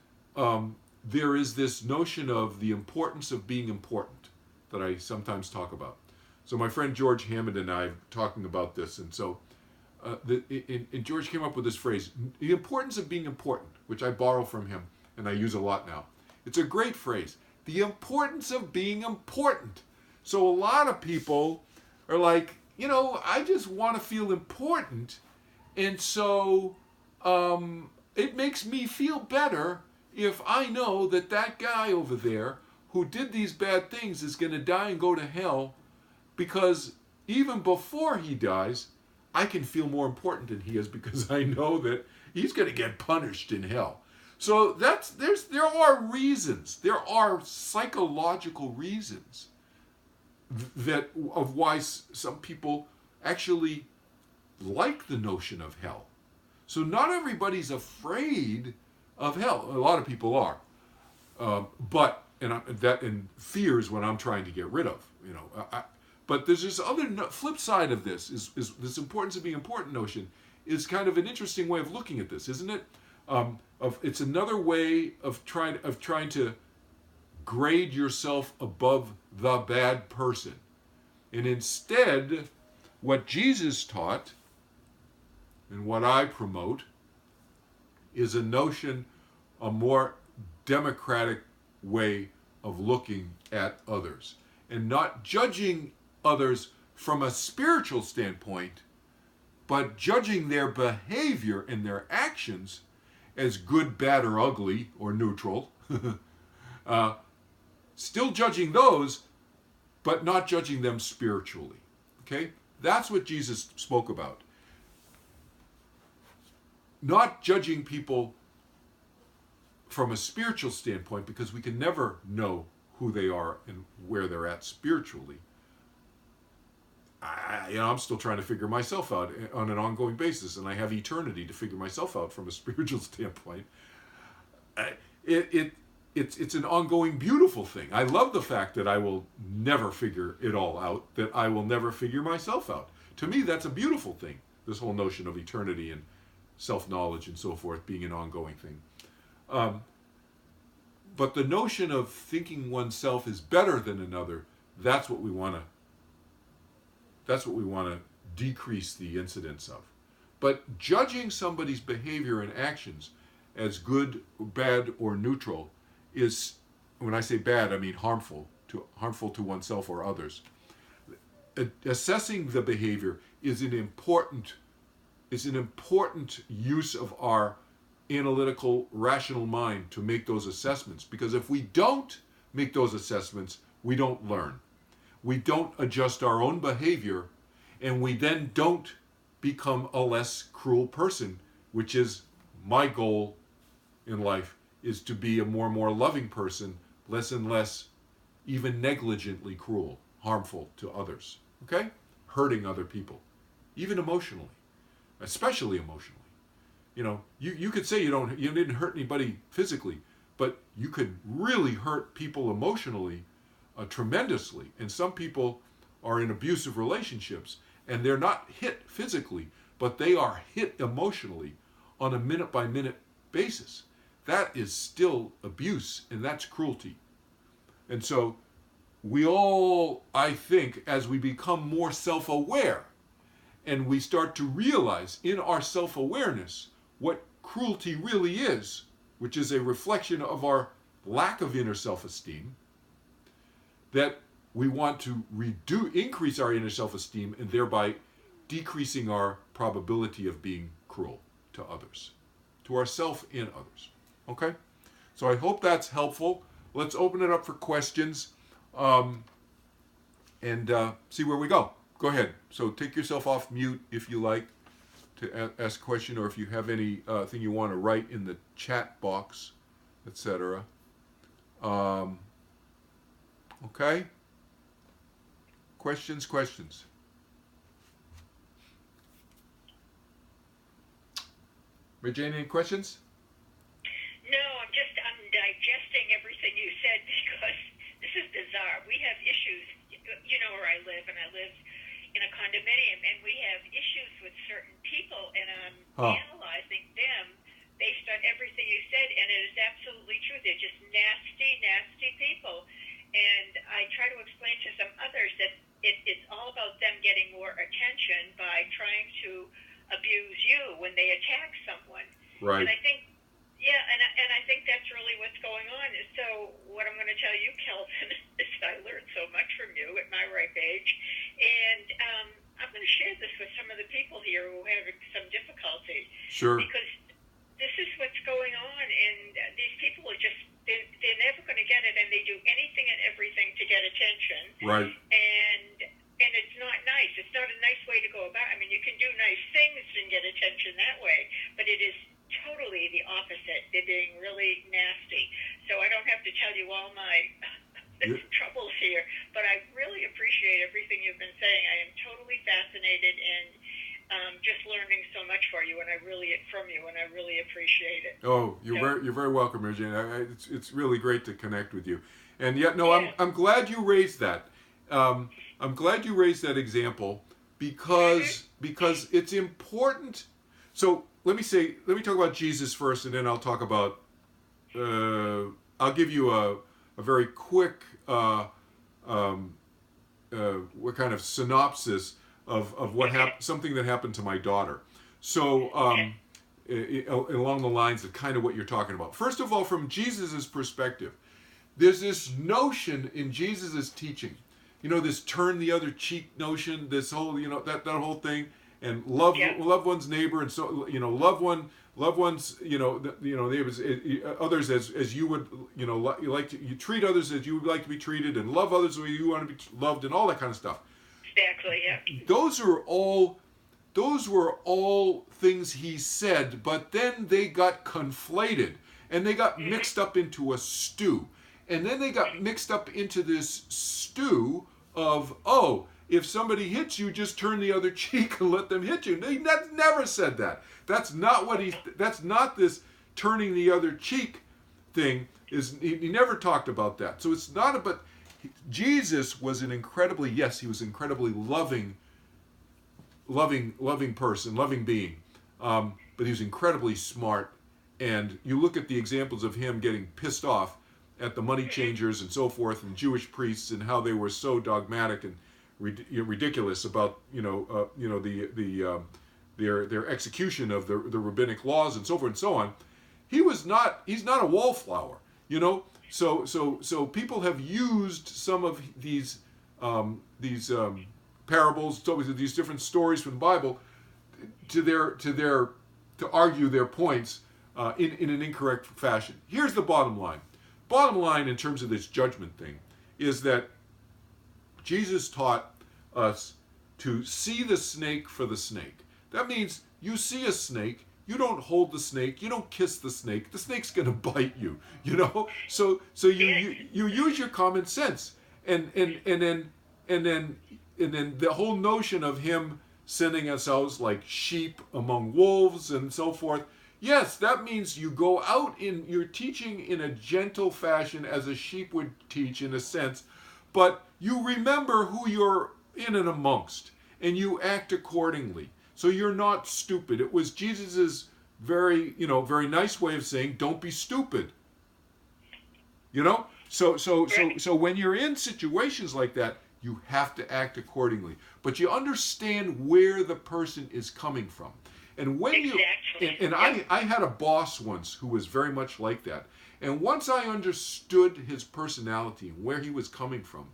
there is this notion of the importance of being important that I sometimes talk about. So my friend George Hammond and I are talking about this, and so and George came up with this phrase, the importance of being important, which I borrow from him, and I use a lot now. It's a great phrase, the importance of being important. So a lot of people are like, I just want to feel important, and so it makes me feel better if I know that guy over there who did these bad things is going to die and go to hell, because even before he dies, I can feel more important than he is because I know that he's going to get punished in hell. So there are reasons, there are psychological reasons of why some people actually like the notion of hell. So not everybody's afraid of hell. A lot of people are, but fear is what I'm trying to get rid of. But there's this other flip side of this. Is this importance of being important notion is kind of an interesting way of looking at this, isn't it? It's another way of trying to grade yourself above the bad person, and instead, what Jesus taught and what I promote is a more democratic way of looking at others and not judging others from a spiritual standpoint, but judging their behavior and their actions as good, bad, or ugly, or neutral. Still judging those, but not judging them spiritually. Okay? That's what Jesus spoke about. Not judging people from a spiritual standpoint, because we can never know who they are and where they're at spiritually. I'm still trying to figure myself out on an ongoing basis, and I have eternity to figure myself out from a spiritual standpoint. It's an ongoing beautiful thing. I love the fact that I will never figure it all out, that I will never figure myself out. To me, that's a beautiful thing, this whole notion of eternity and self-knowledge and so forth being an ongoing thing. But the notion of thinking oneself is better than another, that's what we want to decrease the incidence of. But judging somebody's behavior and actions as good, bad, or neutral is, when I say bad, I mean harmful to oneself or others. Assessing the behavior is an important use of our analytical, rational mind to make those assessments. Because if we don't make those assessments, we don't learn. We don't adjust our own behavior, and we then don't become a less cruel person, which is my goal in life, is to be a more and more loving person, less and less even negligently cruel, harmful to others, okay? Hurting other people, even emotionally, especially emotionally. You could say you didn't hurt anybody physically, but you could really hurt people emotionally tremendously. And some people are in abusive relationships, and they're not hit physically, but they are hit emotionally on a minute-by-minute basis. That is still abuse, and that's cruelty. And so we all, I think, as we become more self-aware, and we start to realize in our self-awareness what cruelty really is, which is a reflection of our lack of inner self-esteem, that we want to increase our inner self-esteem and thereby decreasing our probability of being cruel to others, to ourselves and others. Okay? So I hope that's helpful. Let's open it up for questions and see where we go. go ahead. So take yourself off mute if you like to ask a question, or if you have any thing you want to write in the chat box, etc. Okay? Questions? Mary Jane, any questions? No, I'm digesting everything you said because this is bizarre. We have issues, you know where I live, and I live in a condominium, and we have issues with certain people, and I'm analyzing them based on everything you said, and it is absolutely true. They're just nasty, nasty people. And I try to explain to some others that it's all about them getting more attention by trying to abuse you when they attack someone. Right. And I think, and I think that's really what's going on. So what I'm going to tell you, Kelvin, is I learned so much from you at my ripe age, and I'm going to share this with some of the people here who have some difficulty. Sure. Because this is what's going on, and these people are just, they're never going to get it, and they do anything and everything to get attention. Right. And it's not nice. It's not a nice way to go about. I mean, you can do nice things and get attention that way, but it is totally the opposite. They're being really nasty. So I don't have to tell you all my troubles here, but I really appreciate everything you've been saying. I am totally fascinated and just learning so much from you, and I really appreciate it. Oh, you're very welcome, Mary Jane. It's really great to connect with you. And yet, no, Yeah. I'm glad you raised that. I'm glad you raised that example because it's important. So let me talk about Jesus first, and then I'll talk about. I'll give you a very quick what kind of synopsis of what happened, something that happened to my daughter. So along the lines of kind of what you're talking about. First of all, from Jesus's perspective, there's this notion in Jesus's teaching. You know, this turn the other cheek notion, this whole, you know, that whole thing, and love one's neighbor, and so, you know, love one's, you know, neighbors, others as you would, you know, you treat others as you would like to be treated, and love others the way you want to be loved, and all that kind of stuff. Exactly. Yeah. Those were all things he said, but then they got conflated, and they got mixed up into a stew. And then they got mixed up into this stew of, oh, if somebody hits you, just turn the other cheek and let them hit you. He never said that. That's not this turning the other cheek thing. He never talked about that. So it's not about, Jesus was he was incredibly loving person, loving being. But he was incredibly smart. And you look at the examples of him getting pissed off at the money changers and so forth, and Jewish priests, and how they were so dogmatic and ridiculous about their execution of the rabbinic laws and so forth and so on. He's not a wallflower, you know. So people have used some of these parables, these different stories from the Bible, to argue their points in an incorrect fashion. Here's the bottom line. Bottom line in terms of this judgment thing is that Jesus taught us to see the snake for the snake. That means you see a snake, you don't hold the snake, you don't kiss the snake's going to bite you, you know? So you use your common sense. And then the whole notion of him sending us out like sheep among wolves and so forth. Yes, that means you go out you're teaching in a gentle fashion as a sheep would teach in a sense, but you remember who you're in and amongst, and you act accordingly. So you're not stupid. It was Jesus's very nice way of saying, don't be stupid. You know? So when you're in situations like that, you have to act accordingly. But you understand where the person is coming from. And when I had a boss once who was very much like that. And once I understood his personality and where he was coming from,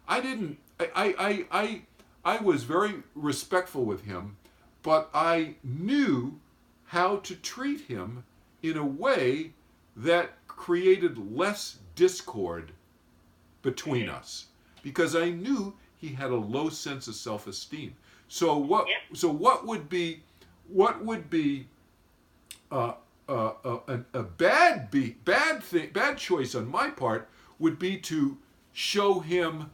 I was very respectful with him, but I knew how to treat him in a way that created less discord between us. Because I knew he had a low sense of self-esteem. So what? Yep. So what would be a bad choice on my part would be to show him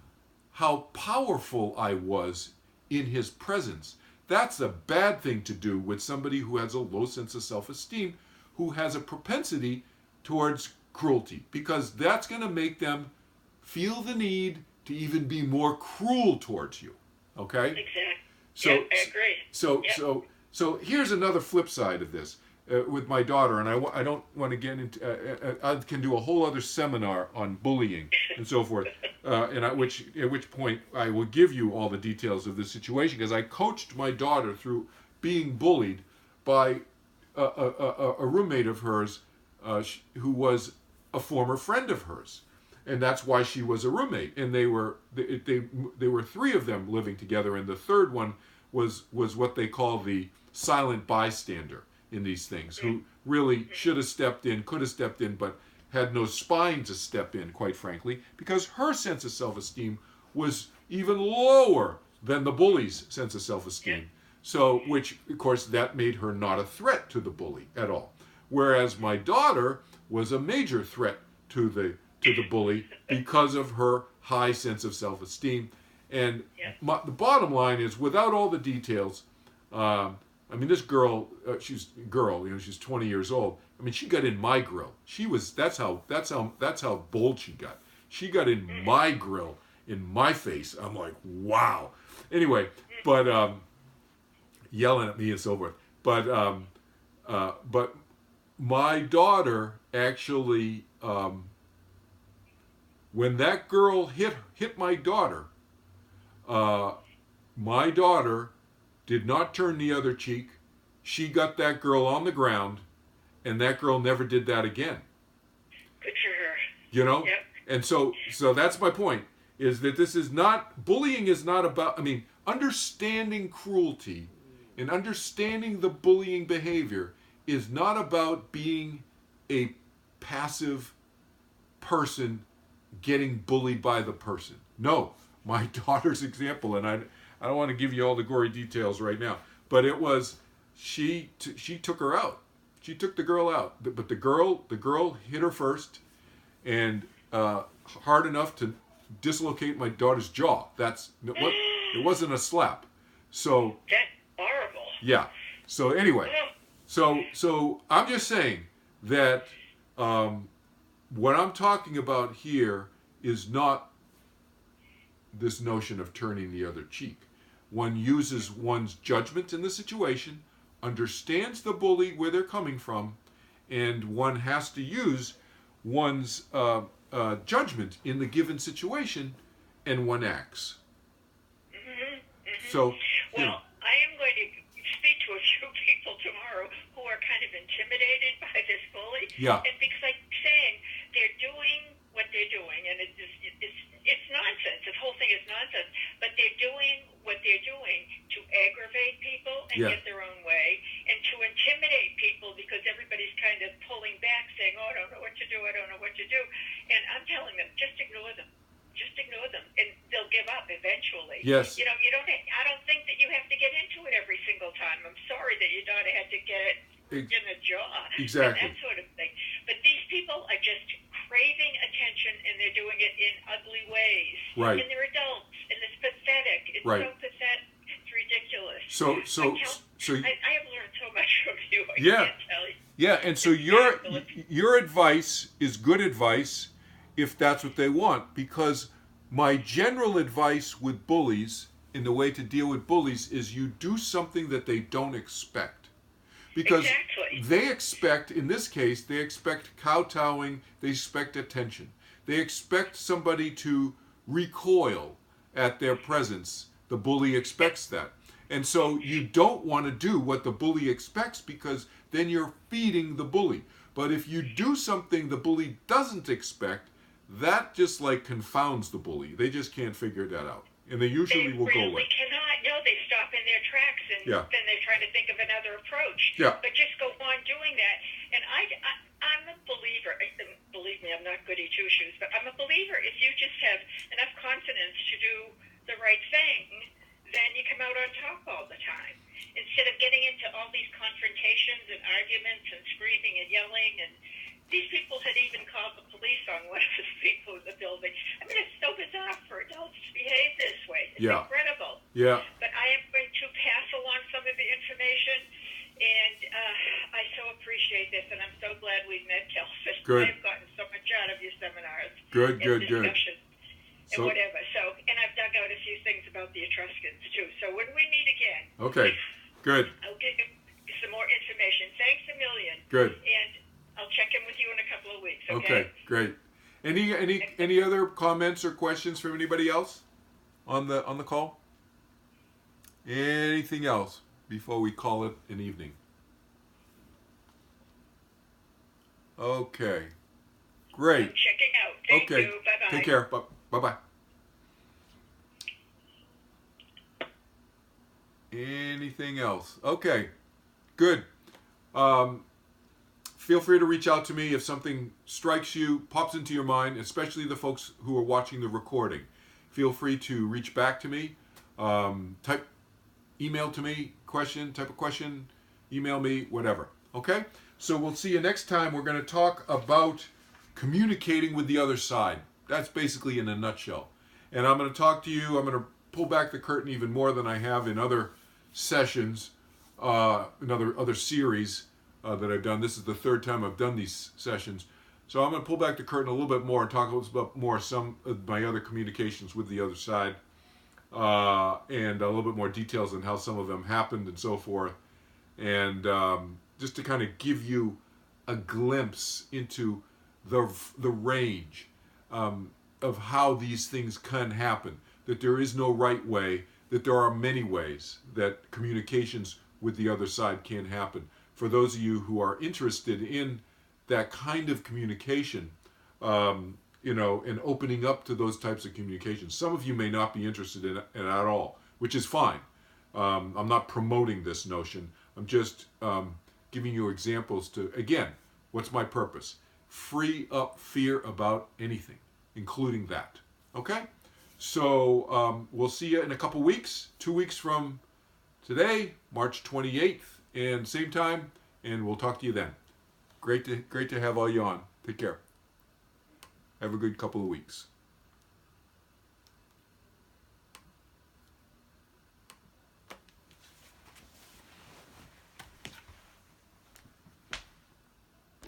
how powerful I was in his presence. That's a bad thing to do with somebody who has a low sense of self-esteem, who has a propensity towards cruelty, because that's going to make them feel the need to even be more cruel towards you. Okay? Exactly. So, I agree. So here's another flip side of this with my daughter, and I don't want to get into. I can do a whole other seminar on bullying and so forth, at which point I will give you all the details of this situation, because I coached my daughter through being bullied by a roommate of hers who was a former friend of hers. And that's why she was a roommate. And they were three of them living together, and the third one was what they call the silent bystander in these things, who really should have stepped in, could have stepped in, but had no spine to step in, quite frankly, because her sense of self-esteem was even lower than the bully's sense of self-esteem. So, which of course that made her not a threat to the bully at all. Whereas my daughter was a major threat to the bully because of her high sense of self-esteem. And the bottom line is, without all the details, I mean, this girl, she's 20 years old. I mean, she got in my grill. That's how bold she got. She got in my grill, in my face. I'm like, wow. Anyway, but yelling at me and so forth. But my daughter actually, when that girl hit my daughter did not turn the other cheek. She got that girl on the ground, and that girl never did that again. Good for her. You know? Yep. And so that's my point, is that bullying is not about, understanding cruelty and understanding the bullying behavior is not about being a passive person getting bullied by the person. No, my daughter's example, and I don't want to give you all the gory details right now, but it was she took her out. She took the girl out, but the girl hit her first, and hard enough to dislocate my daughter's jaw. It wasn't a slap. So that's horrible. Yeah. So anyway, so I'm just saying that what I'm talking about here is not this notion of turning the other cheek. One uses one's judgment in the situation, understands the bully, where they're coming from, and one has to use one's judgment in the given situation, and one acts. Mm-hmm, mm-hmm. So, well, I am going to speak to a few people tomorrow who are kind of intimidated by this bully. Yeah. And because, like saying, they're doing what they're doing, and it's nonsense. This whole thing is nonsense. But they're doing what they're doing to aggravate people and get their own way, and to intimidate people because everybody's kind of pulling back, saying, "Oh, I don't know what to do. I don't know what to do." And I'm telling them, just ignore them. Just ignore them, and they'll give up eventually. Yes. You know, I don't think that you have to get into it every single time. I'm sorry that your daughter had to get it in the jaw. Exactly. And that sort of thing. But these people are just craving attention, and they're doing it in ugly ways. Right. And they're adults, and it's pathetic. It's right. so pathetic. It's ridiculous. So I have learned so much from you. I can't tell you. Yeah, and so your advice is good advice if that's what they want, because my general advice with bullies, in the way to deal with bullies, is you do something that they don't expect. Because they expect, in this case, they expect kowtowing, they expect attention. They expect somebody to recoil at their presence. The bully expects that. And so you don't want to do what the bully expects, because then you're feeding the bully. But if you do something the bully doesn't expect, that just like confounds the bully. They just can't figure that out. And they usually will go away. They cannot. No, they stop in their tracks, and then they're trying to think of another approach. Yeah. But just go on doing that. And I'm a believer. Believe me, I'm not goody two shoes, but I'm a believer. If you just have enough confidence to do the right thing, then you come out on top all the time. Instead of getting into all these confrontations and arguments and screaming and yelling, and these people had even called the police on one of the people in the building. I mean, it's so bizarre for adults to behave this way. It's incredible. Yeah. But I am going to pass along some of the information, and I so appreciate this, and I'm so glad we met, Kelvin. Good. I've gotten so much out of your seminars. Good. Discussions. And whatever. So, and I've dug out a few things about the Etruscans, too. So when we meet again... Okay. Good. I'll give you some more information. Thanks a million. Good. And I'll check in with you in a couple of weeks, Okay, great. Any other comments or questions from anybody else on the call? Anything else before we call it an evening? Okay. Great. I'm checking out. Thank you. Bye-bye. Take care. Bye-bye. Anything else? Okay. Good. Feel free to reach out to me if something strikes you, pops into your mind, especially the folks who are watching the recording. Feel free to reach back to me. Email to me, type a question, email me, whatever. Okay? So we'll see you next time. We're going to talk about communicating with the other side. That's basically in a nutshell. And I'm going to talk to you. I'm going to pull back the curtain even more than I have in other sessions, in other series that I've done. This is the third time I've done these sessions. So I'm going to pull back the curtain a little bit more and talk a little bit more some of my other communications with the other side, and a little bit more details on how some of them happened and so forth. And just to kind of give you a glimpse into the range of how these things can happen, that there is no right way, that there are many ways that communications with the other side can happen. For those of you who are interested in that kind of communication, and opening up to those types of communications. Some of you may not be interested in it at all, which is fine. I'm not promoting this notion. I'm just giving you examples to, again, what's my purpose? Free up fear about anything, including that. Okay? So we'll see you in a couple weeks, 2 weeks from today, March 28th, and same time, and we'll talk to you then. Great to have all you on. Take care. Have a good couple of weeks.